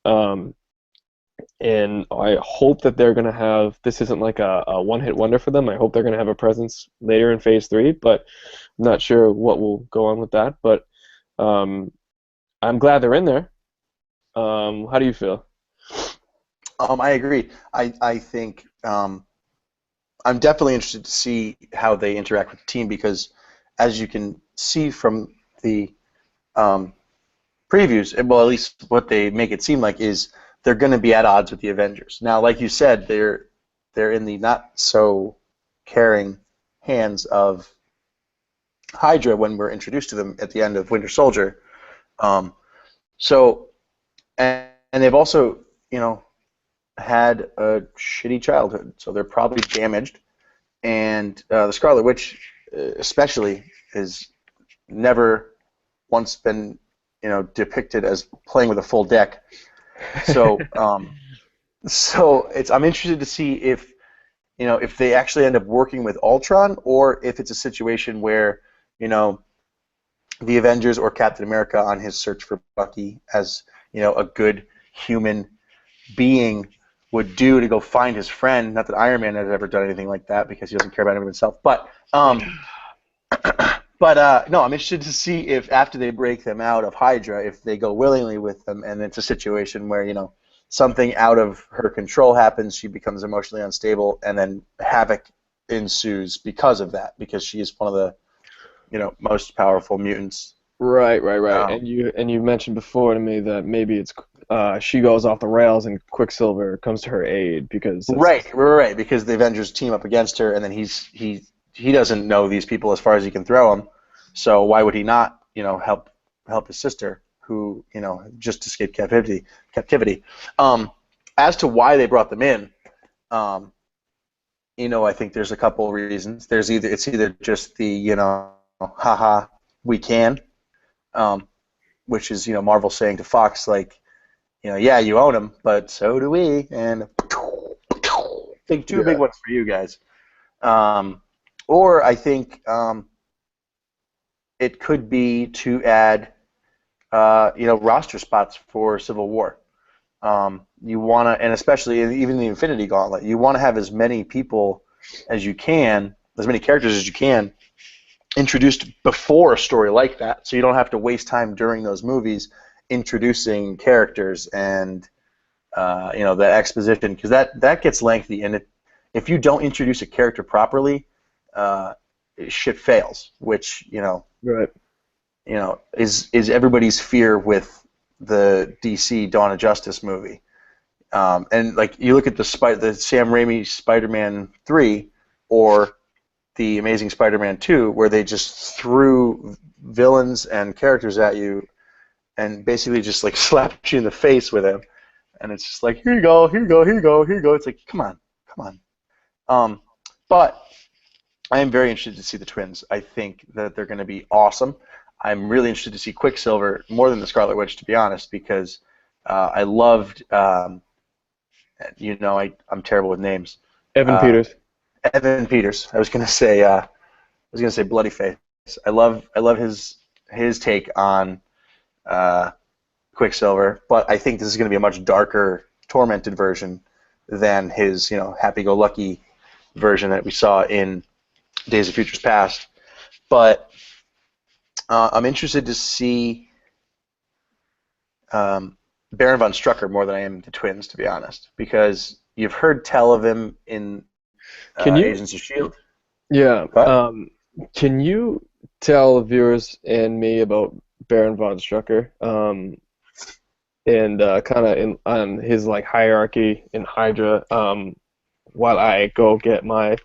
Um, and I hope that they're going to have, this isn't like a one-hit wonder for them. I hope they're going to have a presence later in Phase 3, but I'm not sure what will go on with that. But um, I'm glad they're in there. How do you feel? I agree. I think I'm definitely interested to see how they interact with the team because, as you can see from the um, previews, well, at least what they make it seem like is they're going to be at odds with the Avengers. Now, like you said, they're in the not so caring hands of Hydra when we're introduced to them at the end of Winter Soldier. Um, so, and they've also, had a shitty childhood, so they're probably damaged. And the Scarlet Witch, especially, has never once been, depicted as playing with a full deck. So, I'm interested to see if they actually end up working with Ultron, or if it's a situation where, the Avengers or Captain America on his search for Bucky as, a good human being would do to go find his friend. Not that Iron Man has ever done anything like that because he doesn't care about himself. But no, I'm interested to see if after they break them out of Hydra, if they go willingly with them, and it's a situation where something out of her control happens, she becomes emotionally unstable, and then havoc ensues because of that, because she is one of the most powerful mutants. Right. Um, And you mentioned before to me that maybe it's she goes off the rails and Quicksilver comes to her aid because right, because the Avengers team up against her, and then he doesn't know these people as far as he can throw them, so why would he not, help his sister who, just escaped captivity. As to why they brought them in, I think there's a couple of reasons. It's either just the, haha, we can, which is, Marvel saying to Fox, like, yeah, you own them, but so do we, and two big yeah. ones for you guys. Or I think it could be to add, roster spots for Civil War. You want to, and especially even the Infinity Gauntlet, you want to have as many people as you can, as many characters as you can, introduced before a story like that, so you don't have to waste time during those movies introducing characters and that exposition, because that gets lengthy, and if you don't introduce a character properly, shit fails, which Right. is everybody's fear with the DC Dawn of Justice movie. And like you look at the Sam Raimi Spider-Man 3 or the Amazing Spider-Man 2, where they just threw villains and characters at you and basically just like slapped you in the face with them. And it's just like, here you go, here you go, here you go, here you go. It's like, come on, come on. But I am very interested to see the twins. I think that they're going to be awesome. I'm really interested to see Quicksilver more than the Scarlet Witch, to be honest, because I loved, I'm terrible with names. Evan Peters. Evan Peters. I was gonna say Bloody Face. I love his take on Quicksilver, but I think this is going to be a much darker, tormented version than his happy-go-lucky version that we saw in Days of Futures Past. But I'm interested to see Baron von Strucker more than I am the twins, to be honest, because you've heard tell of him in Agents of S.H.I.E.L.D. Yeah. What? Can you tell viewers and me about Baron von Strucker, and kind of on his like hierarchy in Hydra, while I go get my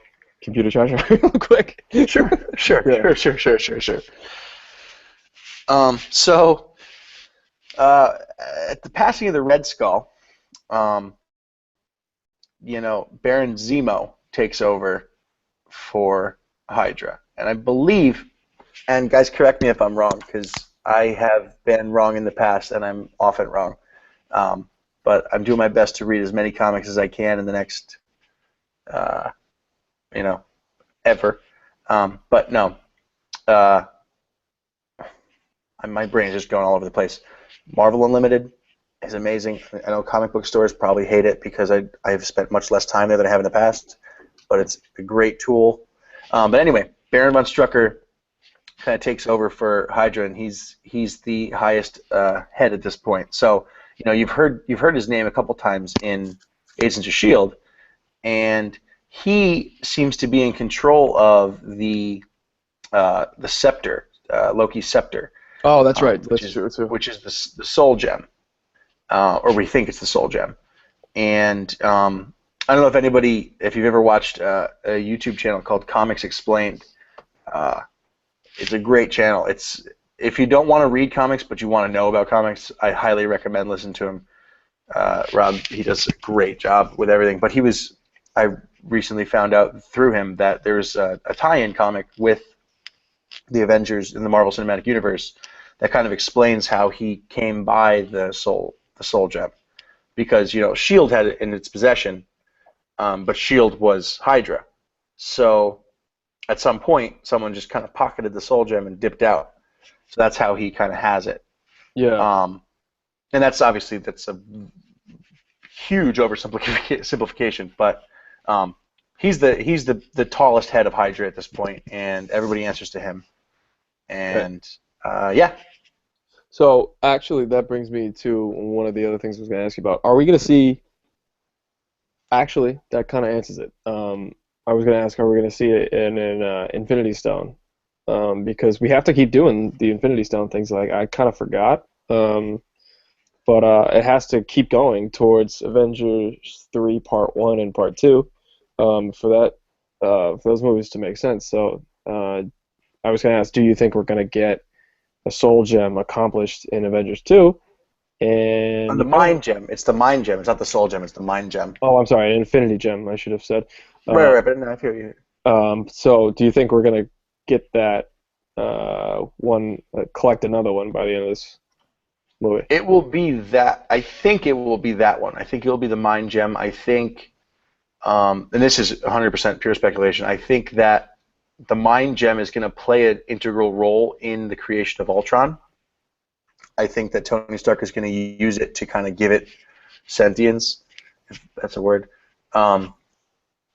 computer charger real quick? Sure. Yeah. Sure. So at the passing of the Red Skull, Baron Zemo takes over for Hydra, and I believe, and guys, correct me if I'm wrong, because I have been wrong in the past, and I'm often wrong. But I'm doing my best to read as many comics as I can in the next, ever. But no, my brain is just going all over the place. Marvel Unlimited is amazing. I know comic book stores probably hate it because I've spent much less time there than I have in the past, but it's a great tool. But anyway, Baron von Strucker kind of takes over for Hydra, and he's the highest head at this point. So you've heard his name a couple times in Agents of S.H.I.E.L.D., and he seems to be in control of the scepter, Loki's scepter. Oh, that's right. That's true too. Which is the Soul Gem, or we think it's the Soul Gem. And I don't know if you've ever watched a YouTube channel called Comics Explained. It's a great channel. If you don't want to read comics but you want to know about comics, I highly recommend listening to him. Rob, he does a great job with everything. But I recently found out through him that there's a tie-in comic with the Avengers in the Marvel Cinematic Universe that kind of explains how he came by the Soul Gem, because S.H.I.E.L.D. had it in its possession, but S.H.I.E.L.D. was Hydra. So at some point, someone just kind of pocketed the Soul Gem and dipped out. So that's how he kind of has it. Yeah. And that's a huge oversimplification, but he's the tallest head of Hydra at this point, and everybody answers to him. And yeah. So actually, that brings me to one of the other things I was going to ask you about. Are we going to see? Actually, that kind of answers it. I was going to ask, are we going to see it in an Infinity Stone? Because we have to keep doing the Infinity Stone things. Like I kind of forgot, but it has to keep going towards Avengers 3 Part 1 and Part 2 for those movies to make sense. So I was going to ask, do you think we're going to get a Soul Gem accomplished in Avengers 2? And the Mind Gem. It's the Mind Gem. It's not the Soul Gem. It's the Mind Gem. Oh, I'm sorry, an Infinity Gem, I should have said. Right, but no, I feel you. So do you think we're going to get that collect another one by the end of this movie? It will be that. I think it will be that one. I think it will be the Mind Gem. I think, and this is 100% pure speculation, I think that the Mind Gem is going to play an integral role in the creation of Ultron. I think that Tony Stark is going to use it to kind of give it sentience, if that's a word. Um,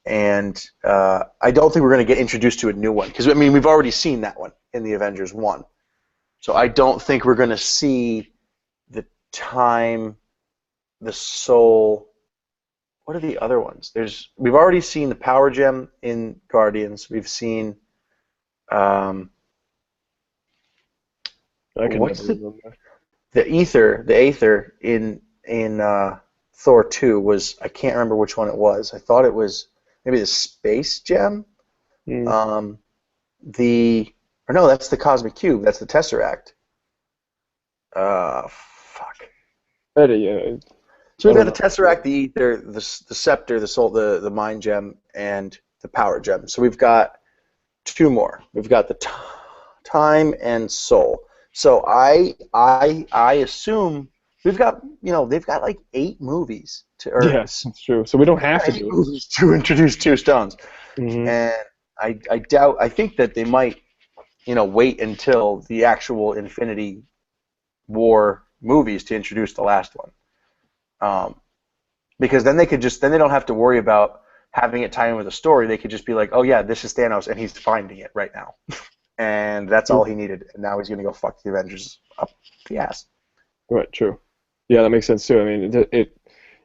and I don't think we're going to get introduced to a new one because I mean we've already seen that one in the Avengers 1. So I don't think we're going to see the time, the soul. What are the other ones? We've already seen the power gem in Guardians. We've seen I can never what's remember. the aether in Thor 2 was, I can't remember which one it was. I thought it was maybe the space gem. Mm. Um, the or no, that's the cosmic cube. That's the tesseract. Fuck. Yeah, So I we've got don't the know. tesseract, the ether, the scepter, the soul, the mind gem, and the power gem. So we've got two more. We've got the time and soul. So I assume we've got they've got like 8 movies Yeah, that's true. So we don't have to eight do it. movies to introduce two stones, Hmm. and I doubt I think that they might wait until the actual Infinity War movies to introduce the last one, because then they don't have to worry about having it tie in with a story. They could just be like, oh yeah, this is Thanos and he's finding it right now. And that's all he needed. And now he's going to go fuck the Avengers up the ass. Right, true. Yeah, that makes sense too. I mean,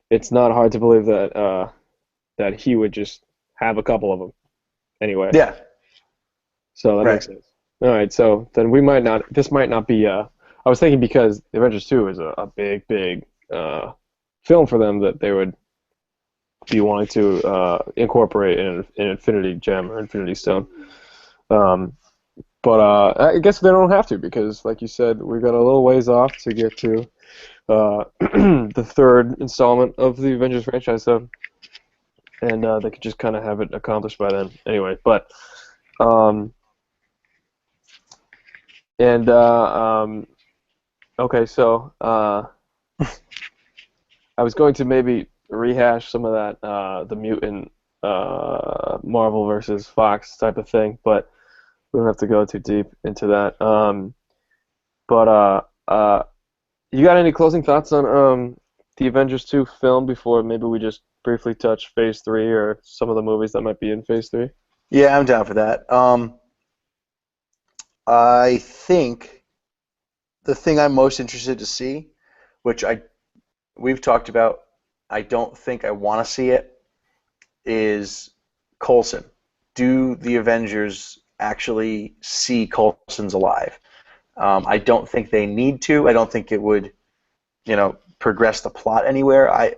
it's not hard to believe that that he would just have a couple of them anyway. Yeah, So that right. makes sense. All right, so then we might not. This might not be. I was thinking because the Avengers 2 is a big film for them that they would be wanting to incorporate in an Infinity Gem or Infinity Stone. Um, but I guess they don't have to because, like you said, we've got a little ways off to get to the third installment of the Avengers franchise, so and they could just kind of have it accomplished by then. Anyway, but um, and okay, so I was going to maybe rehash some of that the mutant Marvel versus Fox type of thing, but we don't have to go too deep into that. But you got any closing thoughts on the Avengers 2 film before maybe we just briefly touch Phase 3 or some of the movies that might be in Phase 3? Yeah, I'm down for that. I think the thing I'm most interested to see, which we've talked about, I don't think I want to see it, is Coulson. Do the Avengers actually see Coulson's alive? I don't think they need to. I don't think it would, progress the plot anywhere.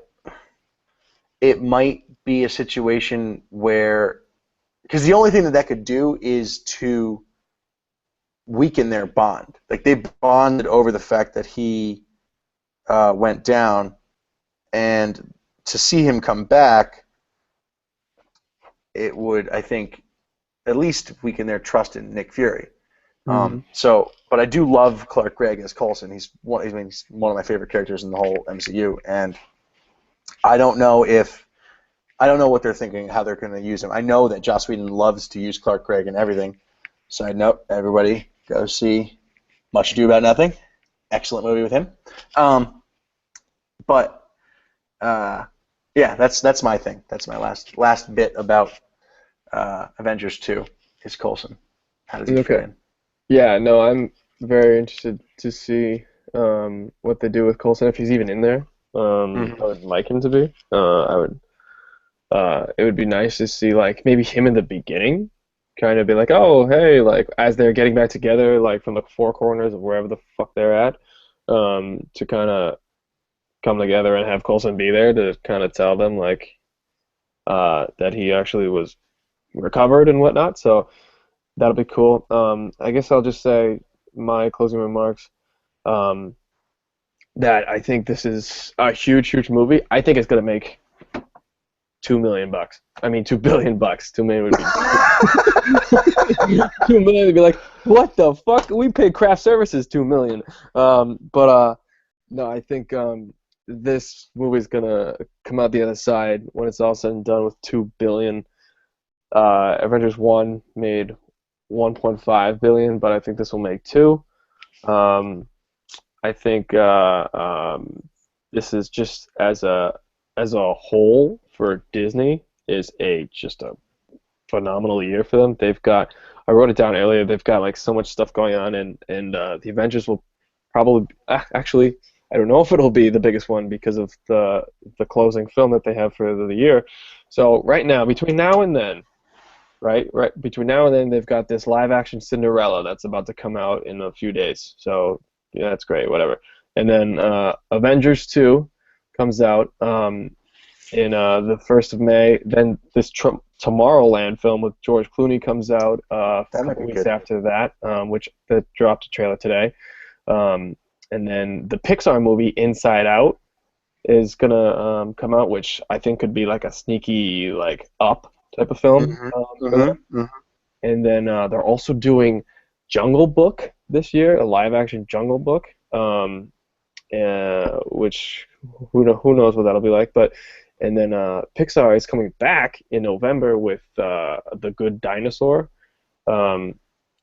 It might be a situation where, because the only thing that could do is to weaken their bond. Like they bonded over the fact that he went down, and to see him come back, it would, I think, at least weaken their trust in Nick Fury. Mm-hmm. But I do love Clark Gregg as Coulson. He's one of my favorite characters in the whole MCU, and I don't know if I don't know what they're thinking, how they're going to use him. I know that Joss Whedon loves to use Clark Gregg and everything. Side note, everybody go see Much Ado About Nothing. Excellent movie with him. But yeah, that's my thing. That's my last bit about Avengers 2 is Coulson. How does he fit Okay. in? Yeah, no, I'm very interested to see what they do with Coulson if he's even in there. I Mm-hmm. would like him to be. I would. It would be nice to see like maybe him in the beginning, kind of be like, oh hey, like as they're getting back together, like from the four corners of wherever the fuck they're at, to kind of come together and have Coulson be there to kind of tell them like that he actually was recovered and whatnot. So that'll be cool. I guess I'll just say my closing remarks. Um, that I think this is a huge movie. I think it's gonna make $2 million. I mean, $2 billion. 2 million would be 2 million would be like, what the fuck? We pay craft services 2 million. But no, I think this movie's gonna come out the other side when it's all said and done with 2 billion. Avengers 1 made 1.5 billion, but I think this will make two. Um, I think this is just as a whole for Disney is a just a phenomenal year for them. They've got I wrote it down earlier. They've got like so much stuff going on, and the Avengers will probably actually I don't know if it'll be the biggest one because of the closing film that they have for the year. So right now, between now and then, right between now and then, they've got this live action Cinderella that's about to come out in a few days. So yeah, that's great, whatever. And then Avengers 2 comes out. In the 1st of May. Then this Tomorrowland film with George Clooney comes out a That might couple be weeks good. after that, which that dropped a trailer today. And then the Pixar movie Inside Out is gonna come out, which I think could be like a sneaky like Up type of film Hmm. for them. Hmm. And then they're also doing Jungle Book this year, a live action Jungle Book, which who knows what that'll be like, but. And then Pixar is coming back in November with The Good Dinosaur,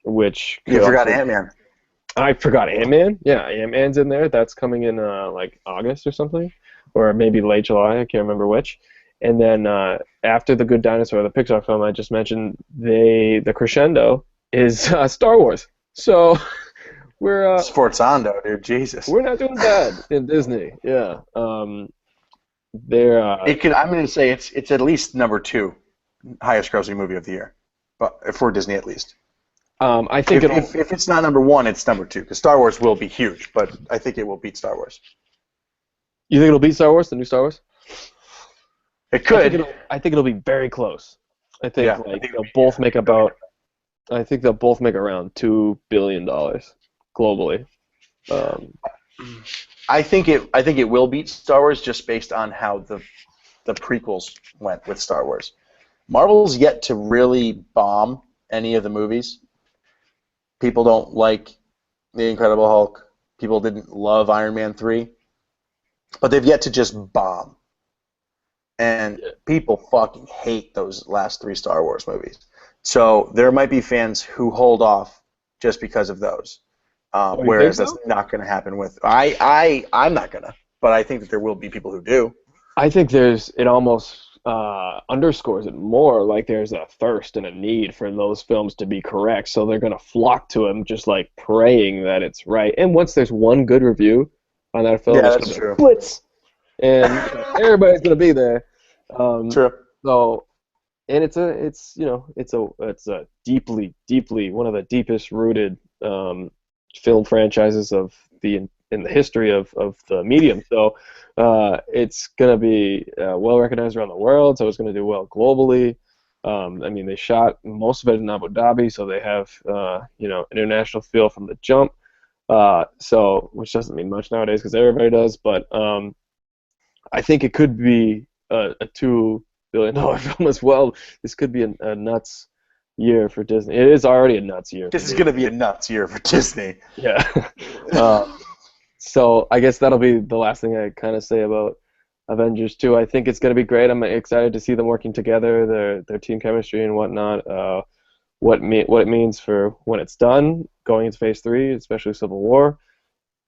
which You could forgot also. Ant-Man. I forgot Ant-Man. Yeah, Ant-Man's in there. That's coming in like August or something, or maybe late July. I can't remember which. And then after The Good Dinosaur, the Pixar film I just mentioned, the crescendo is Star Wars. So we're uh, Sforzando, dude. Jesus. we're not doing bad in Disney. Yeah. They're It could. I'm going to say it's at least number two highest grossing movie of the year, but for Disney at least. I think it'll. If it's not number one, it's number two because Star Wars will be huge, but I think it will beat Star Wars. You think it'll beat Star Wars, the new Star Wars? It could. I think it'll be very close. I think Yeah, I like think they'll both make about. I think they'll both make around $2 billion globally. Um, I think it will beat Star Wars just based on how the prequels went with Star Wars. Marvel's yet to really bomb any of the movies. People don't like The Incredible Hulk. People didn't love Iron Man 3. But they've yet to just bomb. And people fucking hate those last three Star Wars movies. So there might be fans who hold off just because of those. you think Whereas so? that's not going to happen with I'm not gonna, but I think that there will be people who do. I think it almost underscores it more. Like there's a thirst and a need for those films to be correct, so they're gonna flock to them, just like praying that it's right. And once there's one good review on that film, Yeah, it's that's gonna true. be blitz, and everybody's gonna be there. Um, True. so, and it's a deeply one of the deepest rooted film franchises in the history of the medium. So it's going to be well recognized around the world. So it's going to do well globally. I mean, they shot most of it in Abu Dhabi, so they have international feel from the jump. So which doesn't mean much nowadays because everybody does. But I think it could be a $2 billion film as well. This could be a nuts year for Disney. It is already a nuts year. This is going to be a nuts year for Disney. Yeah. So I guess that'll be the last thing I kind of say about Avengers 2. I think it's going to be great. I'm excited to see them working together, their team chemistry and whatnot. What it means for when it's done, going into Phase 3, especially Civil War,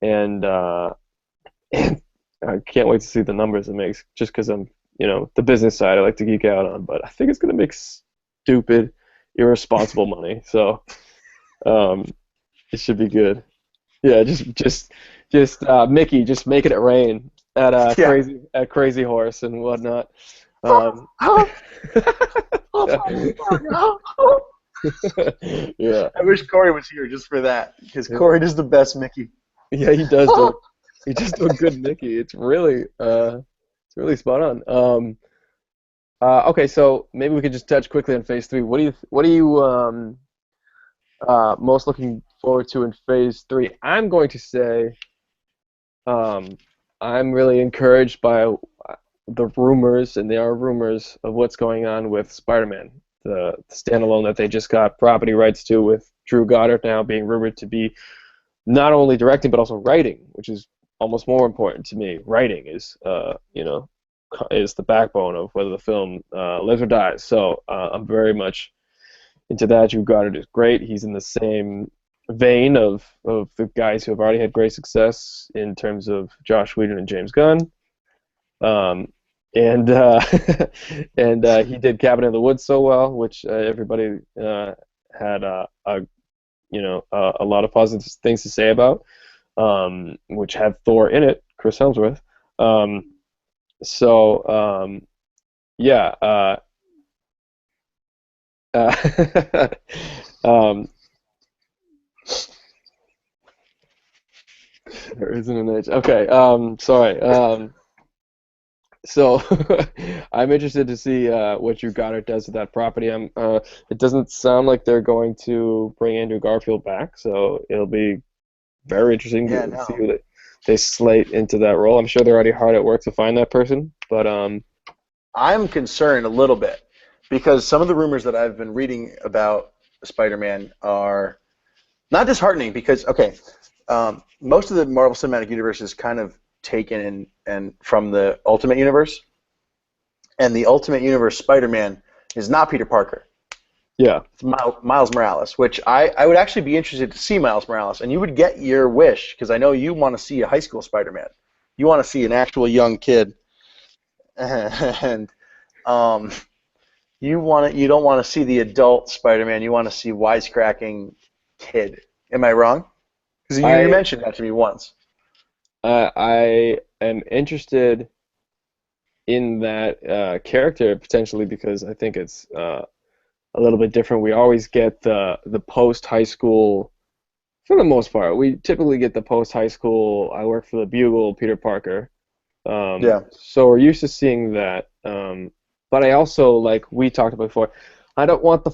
and and I can't wait to see the numbers it makes. Just because I'm the business side I like to geek out on, but I think it's going to make stupid, irresponsible money. So it should be good. Yeah, just Mickey just making it rain at Yeah. Crazy Horse and whatnot. Um, yeah, I wish Corey was here just for that because Corey does the best Mickey. yeah, he does do a good Mickey. It's really spot on. Okay, so maybe we could just touch quickly on Phase 3. What are you most looking forward to in Phase 3? I'm going to say I'm really encouraged by the rumors, and there are rumors of what's going on with Spider-Man, the standalone that they just got property rights to, with Drew Goddard now being rumored to be not only directing but also writing, which is almost more important to me. Writing is the backbone of whether the film lives or dies. So I'm very much into that. Drew Goddard is great. He's in the same vein of the guys who have already had great success in terms of Josh Whedon and James Gunn. Um, and and he did Cabin in the Woods so well, which everybody had a lot of positive things to say about, which had Thor in it, Chris Hemsworth. So yeah, um, there isn't an H. Okay, sorry. So I'm interested to see what Drew Goddard does with that property. It doesn't sound like they're going to bring Andrew Garfield back, so it'll be very interesting Yeah, to see no. who they slate into that role. I'm sure they're already hard at work to find that person, but I'm concerned a little bit because some of the rumors that I've been reading about Spider-Man are not disheartening because, okay, most of the Marvel Cinematic Universe is kind of taken and from the Ultimate Universe, and the Ultimate Universe Spider-Man is not Peter Parker. yeah, It's Miles Morales, which I would actually be interested to see Miles Morales, and you would get your wish because I know you want to see a high school Spider-Man. You want to see an actual young kid, and um, you don't want to see the adult Spider-Man. You want to see wisecracking kid. Am I wrong? Because you I mentioned that to me once. I am interested in that character potentially because I think it's a little bit different. We always get the post high school for the most part. We typically get the post high school. I work for the Bugle, Peter Parker. Yeah. So we're used to seeing that. But I also, like we talked about before, I don't want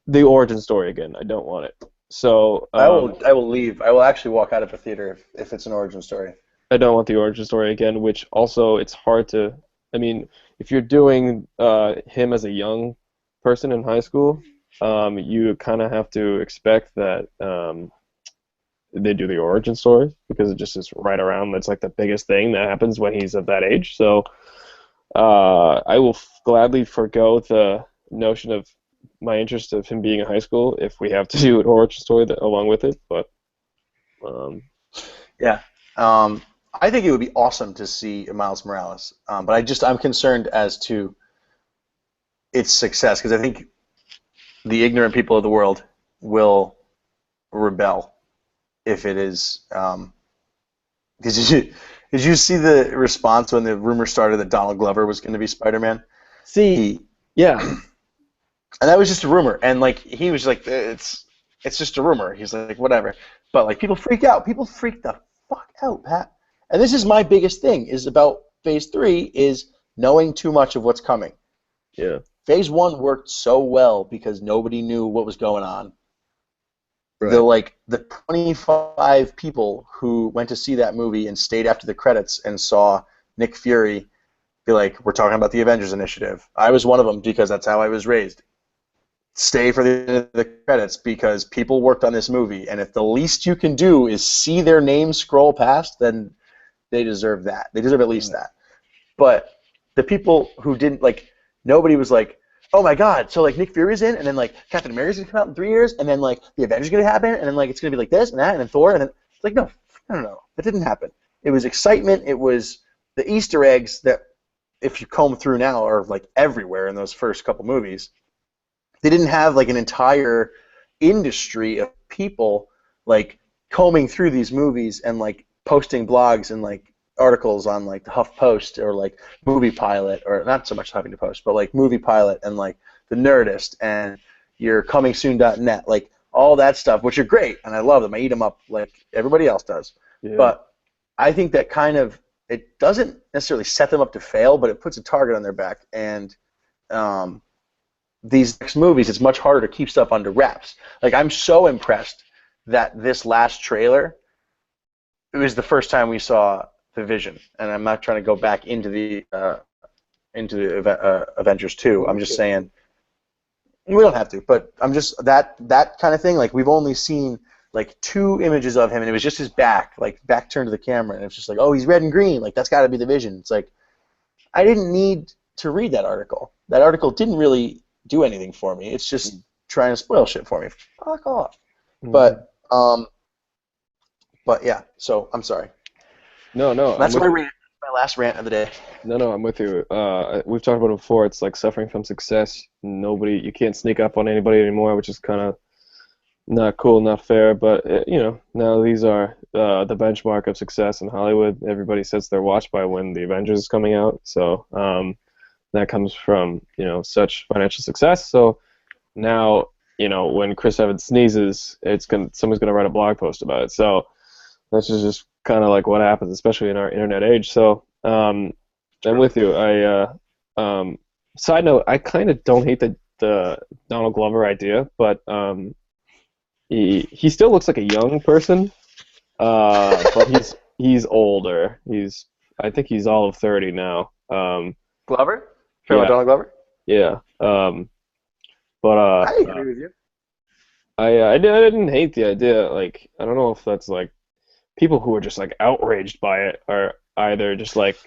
the origin story again. I don't want it. So I will leave. I will actually walk out of the theater if it's an origin story. I don't want the origin story again. Which also it's hard to. I mean, if you're doing him as a young person in high school, you kind of have to expect that they do the origin story because it just is right around. That's like the biggest thing that happens when he's of that age. So I will gladly forgo the notion of my interest of him being in high school if we have to do an origin story along with it. But um, Yeah. I think it would be awesome to see Miles Morales, but I'm concerned as to its success because I think the ignorant people of the world will rebel if it is. Did you see the response when the rumor started that Donald Glover was going to be Spider-Man? see, He yeah, and that was just a rumor, and like he was like, it's just a rumor. He's like, whatever. But like people freak out. People freak the fuck out, Pat. And this is my biggest thing is about Phase 3 is knowing too much of what's coming. yeah, Phase 1 worked so well because nobody knew what was going on. right, The 25 people who went to see that movie and stayed after the credits and saw Nick Fury be like, we're talking about the Avengers Initiative. I was one of them because that's how I was raised. Stay for the credits because people worked on this movie, and if the least you can do is see their name scroll past, then they deserve that. They deserve at least that. But the people who didn't, like, nobody was like, oh my god, so like Nick Fury's in, and then like Captain America's gonna come out in 3 years, and then like the Avengers gonna happen, and then like it's gonna be like this and that, and then Thor, and then it's like no, that didn't happen. It was excitement. It was the Easter eggs that, if you comb through now, are like everywhere in those first couple movies. They didn't have like an entire industry of people like combing through these movies and like posting blogs and like articles on like the HuffPost or like Movie Pilot, or not so much Huffington Post, but like Movie Pilot and like the Nerdist and your comingsoon.net, like all that stuff, which are great and I love them. I eat them up like everybody else does. yeah, But I think that kind of it doesn't necessarily set them up to fail, but it puts a target on their back. And these next movies, it's much harder to keep stuff under wraps. Like I'm so impressed that this last trailer, it was the first time we saw the Vision, and I'm not trying to go back into the Avengers 2. I'm just saying we don't have to, but I'm just that kind of thing. Like we've only seen like 2 images of him, and it was just his back, like back turned to the camera, and it's just like, oh, he's red and green, like that's got to be the Vision. It's like I didn't need to read that article. That article didn't really do anything for me. It's just trying to spoil shit for me. Fuck off. mhm, But Um, but yeah, so I'm sorry. No, no, I'm That's with my you. rant. My last rant of the day. No, no, I'm with you. We've talked about it before. It's like suffering from success. You can't sneak up on anybody anymore, which is kind of not cool, not fair. But now these are the benchmark of success in Hollywood. Everybody sets their watch by when the Avengers is coming out. So that comes from such financial success. So now when Chris Evans sneezes, someone's gonna write a blog post about it. So that's just kind of like what happens, especially in our internet age. So I'm with you. Side note, I kind of don't hate the Donald Glover idea, but he still looks like a young person. But he's older. I think he's all of 30 now. Glover? Talking about Yeah, Donald Glover? yeah. But I agree with you. I didn't hate the idea. Like, I don't know if that's like people who are just like outraged by it are either just like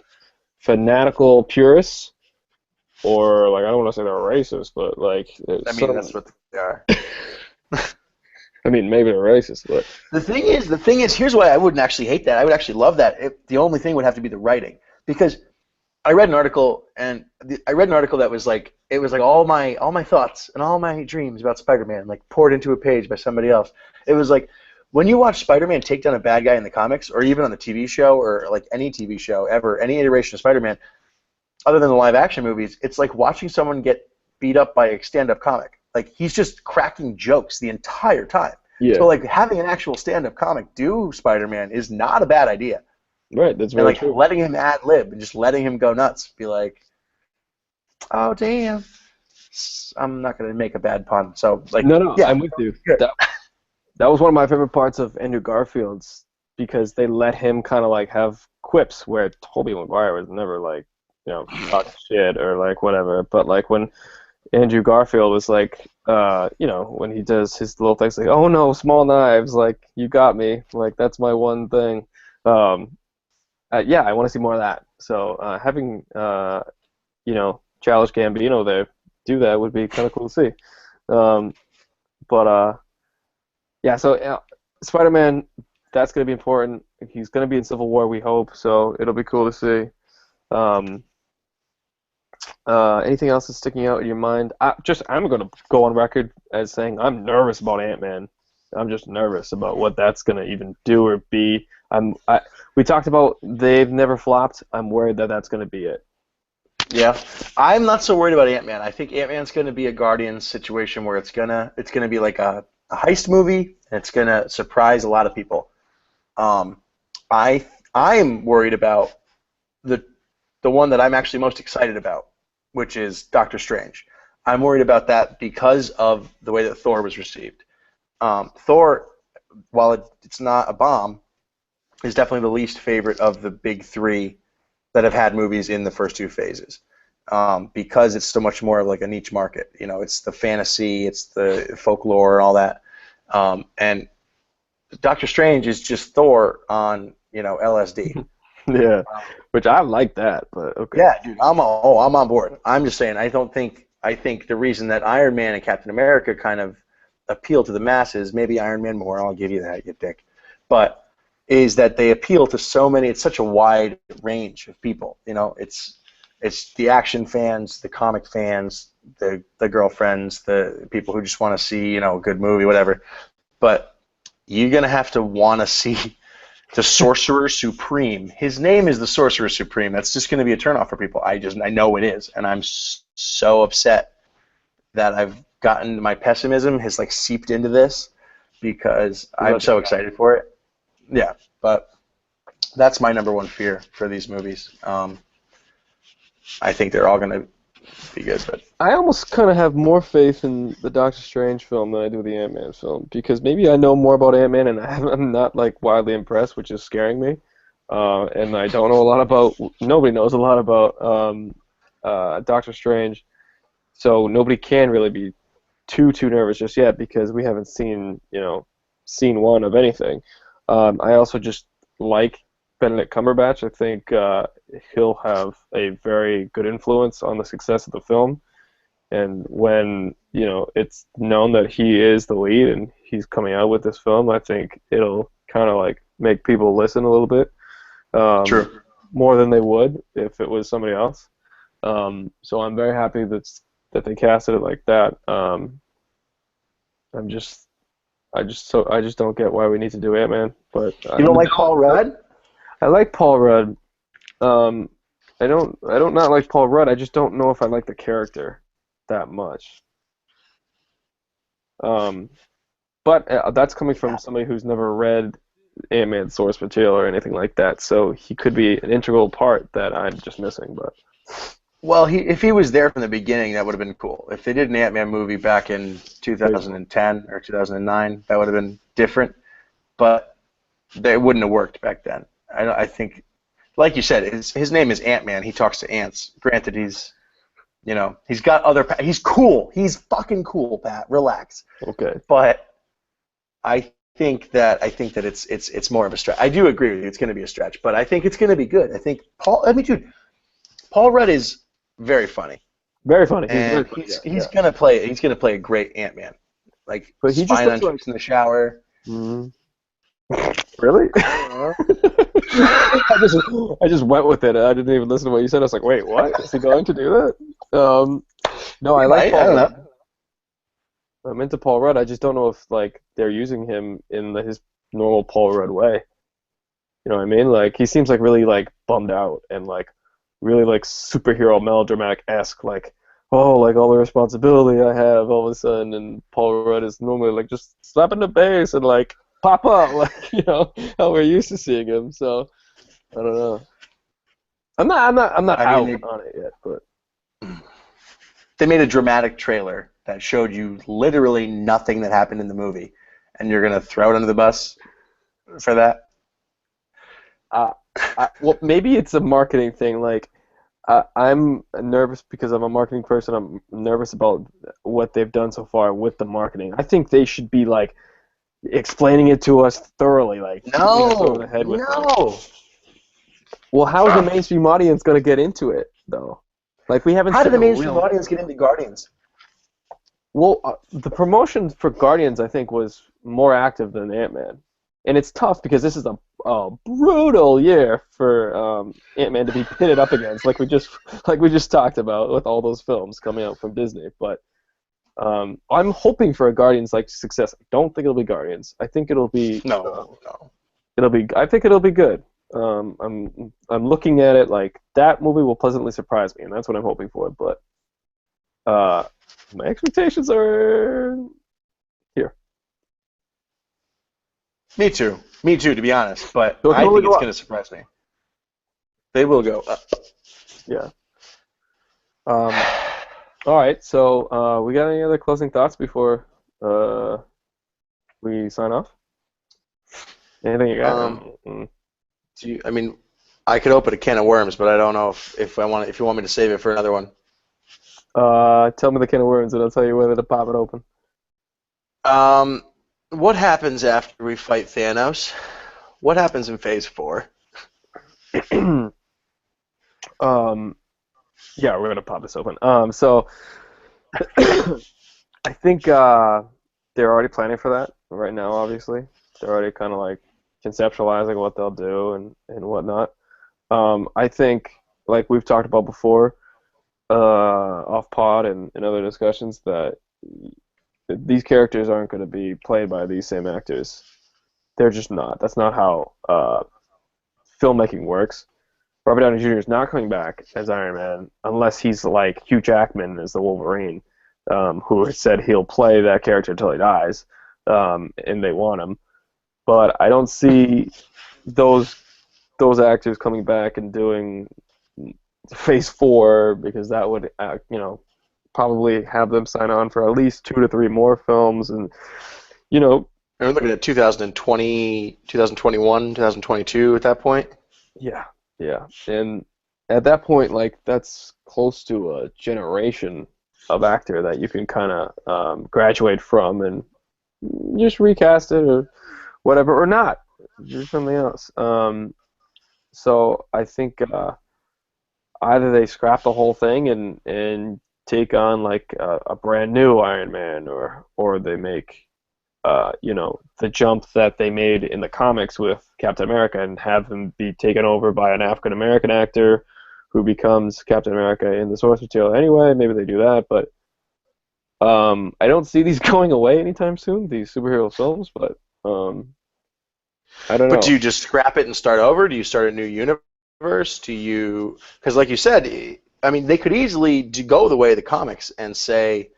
fanatical purists or like I don't want to say they're racist, but like I mean, that's what they are. I mean maybe they're racist, but The thing is, here's why I wouldn't actually hate that. I would actually love that. The only thing would have to be the writing, because I read an article that was like it was like all my thoughts and all my dreams about Spider-Man like poured into a page by somebody else. It was like when you watch Spider-Man take down a bad guy in the comics or even on the TV show or like any TV show ever, any iteration of Spider-Man other than the live action movies, it's like watching someone get beat up by a stand-up comic. Like he's just cracking jokes the entire time. yeah, So like having an actual stand-up comic do Spider-Man is not a bad idea. right, that's And very like true. letting him ad lib and just letting him go nuts. Be like, oh damn, I'm not gonna make a bad pun. So like, No, no, yeah, I'm with you. good. That was one of my favorite parts of Andrew Garfield's because they let him kind of like have quips where Tobey Maguire was never like talk shit or like whatever, but like when Andrew Garfield was like, when he does his little things like, "Oh no, small knives!" Like you got me. Like that's my one thing. Um, yeah, I want to see more of that. So having Childish Gambino there do that would be kind of cool to see. But yeah, so Spider-Man, that's gonna be important. He's gonna be in Civil War, we hope. So it'll be cool to see. Um, Anything else that's sticking out in your mind? I'm gonna go on record as saying I'm nervous about Ant-Man. I'm just nervous about what that's gonna even do or be. We talked about they've never flopped. I'm worried that that's gonna be it. Yeah, I'm not so worried about Ant-Man. I think Ant-Man's gonna be a Guardians situation where it's gonna be like a heist movie and it's gonna surprise a lot of people. Um, I'm worried about the the one that I'm actually most excited about, which is Doctor Strange. I'm worried about that because of the way that Thor was received. Thor, while it's not a bomb, is definitely the least favorite of the big three that have had movies in the first two phases. Because it's so much more of like a niche market. You know, it's the fantasy, it's the folklore, and all that. And Doctor Strange is just Thor on LSD. Yeah, which I like that, but okay. Yeah, dude, I'm on board. I'm just saying I think the reason that Iron Man and Captain America kind of appeal to the masses, maybe Iron Man more, I'll give you that, you dick, but is that they appeal to so many. It's such a wide range of people. You know, it's the action fans, the comic fans, the girlfriends, the people who just want to see a good movie, whatever. But you're gonna have to want to see the Sorcerer Supreme. His name is the Sorcerer Supreme. That's just going to be a turnoff for people. I know it is, and I'm so upset that I've gotten my pessimism has like seeped into this because I'm so excited for it. Yeah, but that's my number one fear for these movies. I think they're all going to be good, but I almost kind of have more faith in the Doctor Strange film than I do the Ant-Man film because maybe I know more about Ant-Man and I'm not like wildly impressed, which is scaring me. And I don't know a lot about. Nobody knows a lot about Doctor Strange, so nobody can really be too nervous just yet because we haven't seen scene one of anything. I also just like Benedict Cumberbatch. I think he'll have a very good influence on the success of the film. And when, it's known that he is the lead and he's coming out with this film, I think it'll kind of like make people listen a little bit, um, True. more than they would if it was somebody else. So I'm very happy that they casted it like that. I'm just I just don't get why we need to do Ant-Man, but You don't like Paul Rudd? I like Paul Rudd. Um, I don't not like Paul Rudd. I just don't know if I like the character that much. Um, but that's coming from somebody who's never read Ant-Man source material or anything like that, so he could be an integral part that I'm just missing. But Well, if he was there from the beginning, that would have been cool. If they did an Ant-Man movie back in 2010 or 2009, that would have been different. But it wouldn't have worked back then. I think, like you said, his name is Ant-Man. He talks to ants. Granted, he's got he's cool. He's fucking cool, Pat. Relax. okay, But I think that it's more of a stretch. I do agree with you. It's going to be a stretch, but I think it's going to be good. I think dude, Paul Rudd is very funny, very funny. and he's gonna play a great Ant-Man. Like But he just spying on looks like. chicks in the shower. Mhm. Really? I just went with it. I didn't even listen to what you said. I was like, wait, what? Is he going to do that? No, I like I Paul don't Rudd. know. I'm into Paul Rudd. I just don't know if like they're using him in his normal Paul Rudd way. You know what I mean? Like he seems like really like bummed out and like really like superhero melodramatic-esque, like oh, like all the responsibility I have all of a sudden, and Paul Rudd is normally like just slapping the bass and like pop up, like how we're used to seeing him. So I don't know. I'm not I out mean, on it yet, but they made a dramatic trailer that showed you literally nothing that happened in the movie, and you're gonna throw it under the bus for that. uh, well, maybe it's a marketing thing. Like I'm nervous because I'm a marketing person. I'm nervous about what they've done so far with the marketing. I think they should be like explaining it to us thoroughly, like beating us over the No, head with it. no. Well, how is the mainstream audience going to get into it, though? Like, we haven't How did seen the a mainstream real. audience get into Guardians? Well, the promotion for Guardians, I think, was more active than Ant-Man. And it's tough because this is a brutal year for Ant-Man to be pitted up against, like we just talked about with all those films coming out from Disney. But I'm hoping for a Guardians like success. I don't think it'll be Guardians. I think it'll be No, no. I think it'll be good. I'm looking at it like that movie will pleasantly surprise me, and that's what I'm hoping for. But uh, my expectations are here. Me too. Me too, to be honest. But So it can I only think go it's up. going to surprise me. They will go up. Yeah. Um, all right. So we got any other closing thoughts before we sign off? Anything you got? Mm. I mean, I could open a can of worms, but I don't know if you want me to save it for another one. Tell me the can of worms, and I'll tell you whether to pop it open. What happens after we fight Thanos? What happens in Phase 4? um, yeah, we're gonna pop this open. So I think they're already planning for that right now. Obviously, they're already kind of like conceptualizing what they'll do and whatnot. I think, like we've talked about before, off pod and in other discussions, that these characters aren't going to be played by these same actors. They're just not. That's not how filmmaking works. Robert Downey Jr. is not coming back as Iron Man unless he's like Hugh Jackman as the Wolverine, who has said he'll play that character until he dies, and they want him. But I don't see those actors coming back and doing Phase 4 because that would probably have them sign on for at least 2 to 3 more films, and you know And we're looking at 2020, 2021, 2022 at that point. yeah, yeah, and at that point, like that's close to a generation of actor that you can kind of graduate from and just recast it or whatever, or not do something else. So I think either they scrap the whole thing and take on like a brand new Iron Man, or they make the jump that they made in the comics with Captain America and have him be taken over by an African American actor who becomes Captain America in the source material anyway. Maybe they do that, but I don't see these going away anytime soon, these superhero films, but I don't But do know. you just scrap it and start over? Do you start a new universe? Do you, because like you said, I mean, they could easily go the way of the comics and say,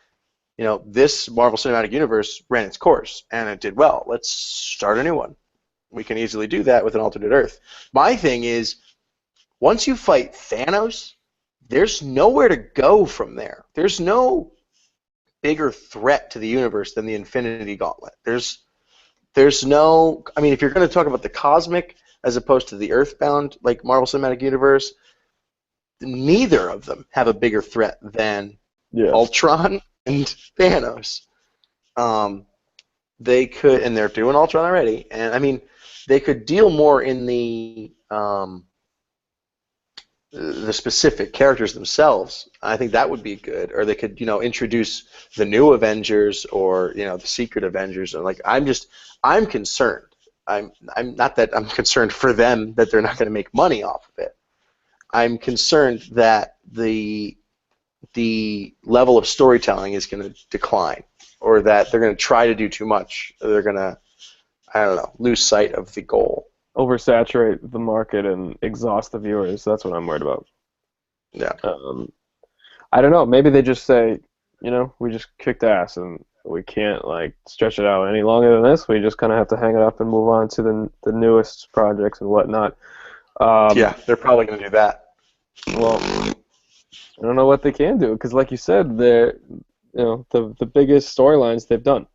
this Marvel Cinematic Universe ran its course and it did well. Let's start a new one. We can easily do that with an alternate Earth. My thing is, once you fight Thanos, there's nowhere to go from there. There's no bigger threat to the universe than the Infinity Gauntlet. There's no, I mean, if you're going to talk about the cosmic as opposed to the Earthbound, like Marvel Cinematic Universe, neither of them have a bigger threat than Yeah. Ultron and Thanos. They could, and they're doing Ultron already, and I mean, they could deal more in the specific characters themselves. I think that would be good. Or they could, introduce the new Avengers or the Secret Avengers. Or like, I'm concerned. I'm not that I'm concerned for them that they're not going to make money off of it. I'm concerned that the level of storytelling is going to decline, or that they're going to try to do too much. Or they're going to, I don't know, lose sight of the goal. Oversaturate the market and exhaust the viewers. That's what I'm worried about. Yeah. I don't know. Maybe they just say, we just kicked ass and we can't like stretch it out any longer than this. We just kind of have to hang it up and move on to the newest projects and whatnot. Yeah, they're probably going to do that. Well, I don't know what they can do because, like you said, they're the biggest storylines they've done,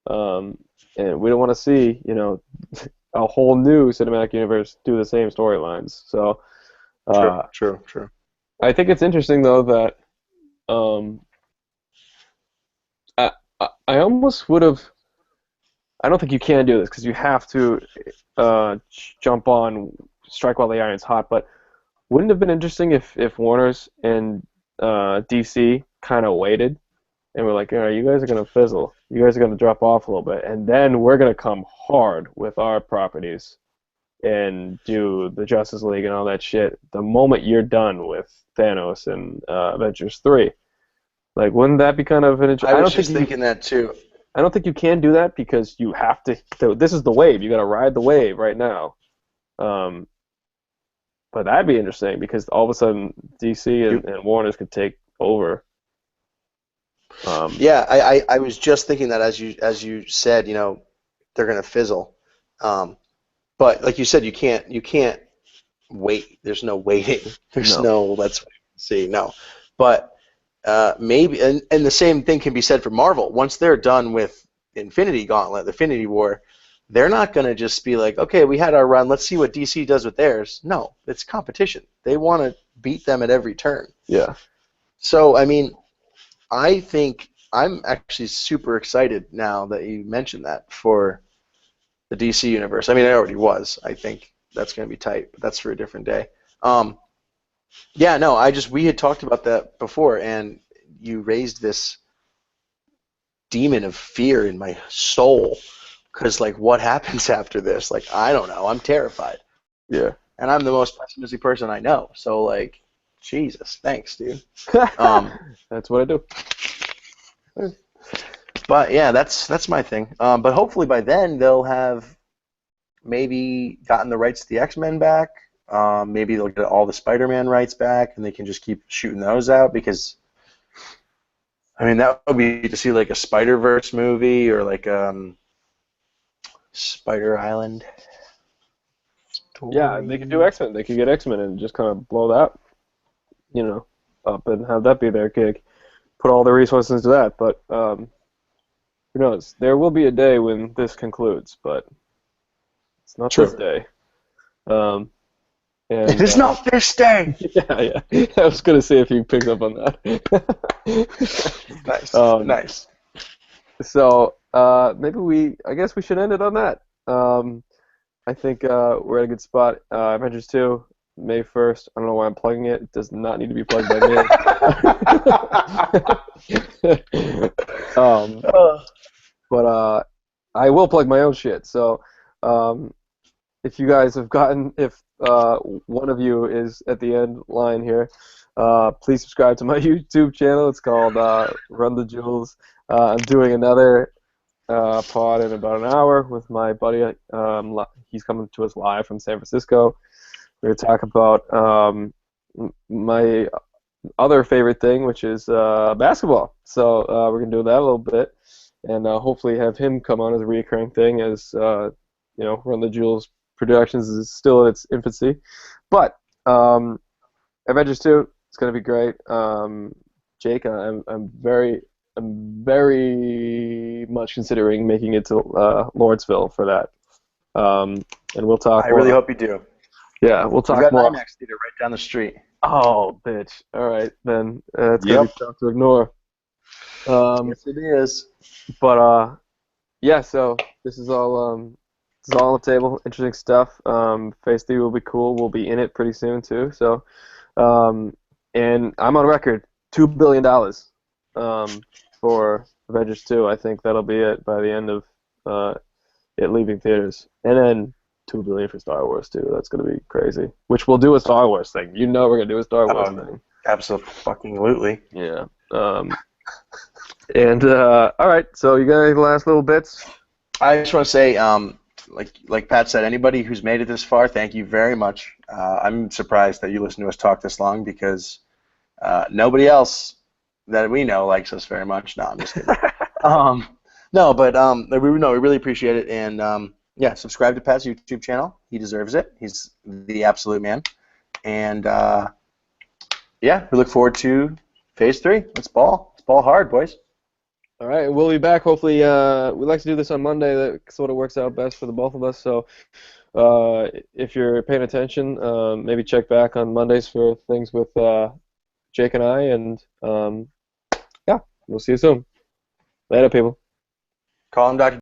and we don't want to see a whole new cinematic universe do the same storylines. So, True. I think it's interesting though that I almost would have. I don't think you can do this because you have to jump on, strike while the iron's hot. But wouldn't it have been interesting if Warner's and DC kind of waited and were like, all right, you guys are gonna fizzle, you guys are gonna drop off a little bit, and then we're gonna come hard with our properties and do the Justice League and all that shit the moment you're done with Thanos and Avengers 3. Like, wouldn't that be kind of an I was just thinking that too. I don't think you can do that because you have to. This is the wave. You got to ride the wave right now. But that'd be interesting because all of a sudden DC and Warner's could take over. Yeah, I was just thinking that as you said, they're going to fizzle. But like you said, you can't wait. There's no waiting. There's no let's see. No, but maybe, and the same thing can be said for Marvel. Once they're done with Infinity Gauntlet, Infinity War, they're not going to just be like, okay, we had our run. Let's see what DC does with theirs. No, it's competition. They want to beat them at every turn. Yeah. So I mean, I think I'm actually super excited now that you mentioned that for the DC universe. I mean, I already was. I think that's going to be tight, but that's for a different day. Yeah, no, we had talked about that before, and you raised this demon of fear in my soul, because like, what happens after this? Like, I don't know. I'm terrified. Yeah. And I'm the most pessimistic person I know. So like, Jesus, thanks, dude. That's what I do. But yeah, that's my thing. But hopefully by then they'll have maybe gotten the rights to the X-Men back. Maybe they'll get all the Spider-Man rights back, and they can just keep shooting those out. Because, I mean, that would be to see like a Spider-Verse movie or like Spider Island. Yeah, they could do X-Men. They could get X-Men and just kind of blow that, up and have that be their gig. Put all the resources into that. But who knows? There will be a day when this concludes, but it's not this day. And, it is not this day. Yeah. I was gonna see if you picked up on that. Nice, nice. So I guess we should end it on that. I think we're at a good spot. Avengers 2, May 1st. I don't know why I'm plugging it. It does not need to be plugged by me. Uh, But I will plug my own shit. So um, if you guys have gotten, if one of you is at the end line here, please subscribe to my YouTube channel. It's called Run the Julz. I'm doing another pod in about an hour with my buddy. He's coming to us live from San Francisco. We're going to talk about my other favorite thing, which is basketball. So we're going to do that a little bit, and hopefully have him come on as a recurring thing, as Run the Julz Productions is still in its infancy. But Avengers 2, it's going to be great. Jake, I'm very much considering making it to Lordsville for that. And we'll talk I more. really hope you do. Yeah, we'll We've talk got an more. IMAX theater right down the street. Oh, bitch. All right, then. It's going to be tough to ignore. Yes, it is. But, yeah, so this is all on the table. Interesting stuff. Phase 3 will be cool. We'll be in it pretty soon, too. So, and I'm on record, $2 billion for Avengers 2. I think that'll be it by the end of it leaving theaters. And then $2 billion for Star Wars 2. That's going to be crazy. Which we'll do a Star Wars thing. You know we're going to do a Star Wars thing. Absolutely. Yeah. And all right, so you got any last little bits? I just want to say, like Pat said, anybody who's made it this far, thank you very much. I'm surprised that you listen to us talk this long, because nobody else that we know likes us very much. No, I'm just kidding. No, but we really appreciate it, and yeah, subscribe to Pat's YouTube channel. He deserves it. He's the absolute man, and yeah, we look forward to Phase 3. Let's ball hard, boys. All right, we'll be back. Hopefully, we like to do this on Monday. That sort of works out best for the both of us. So, if you're paying attention, maybe check back on Mondays for things with Jake and I. And yeah, we'll see you soon. Later, people. Call him Dr.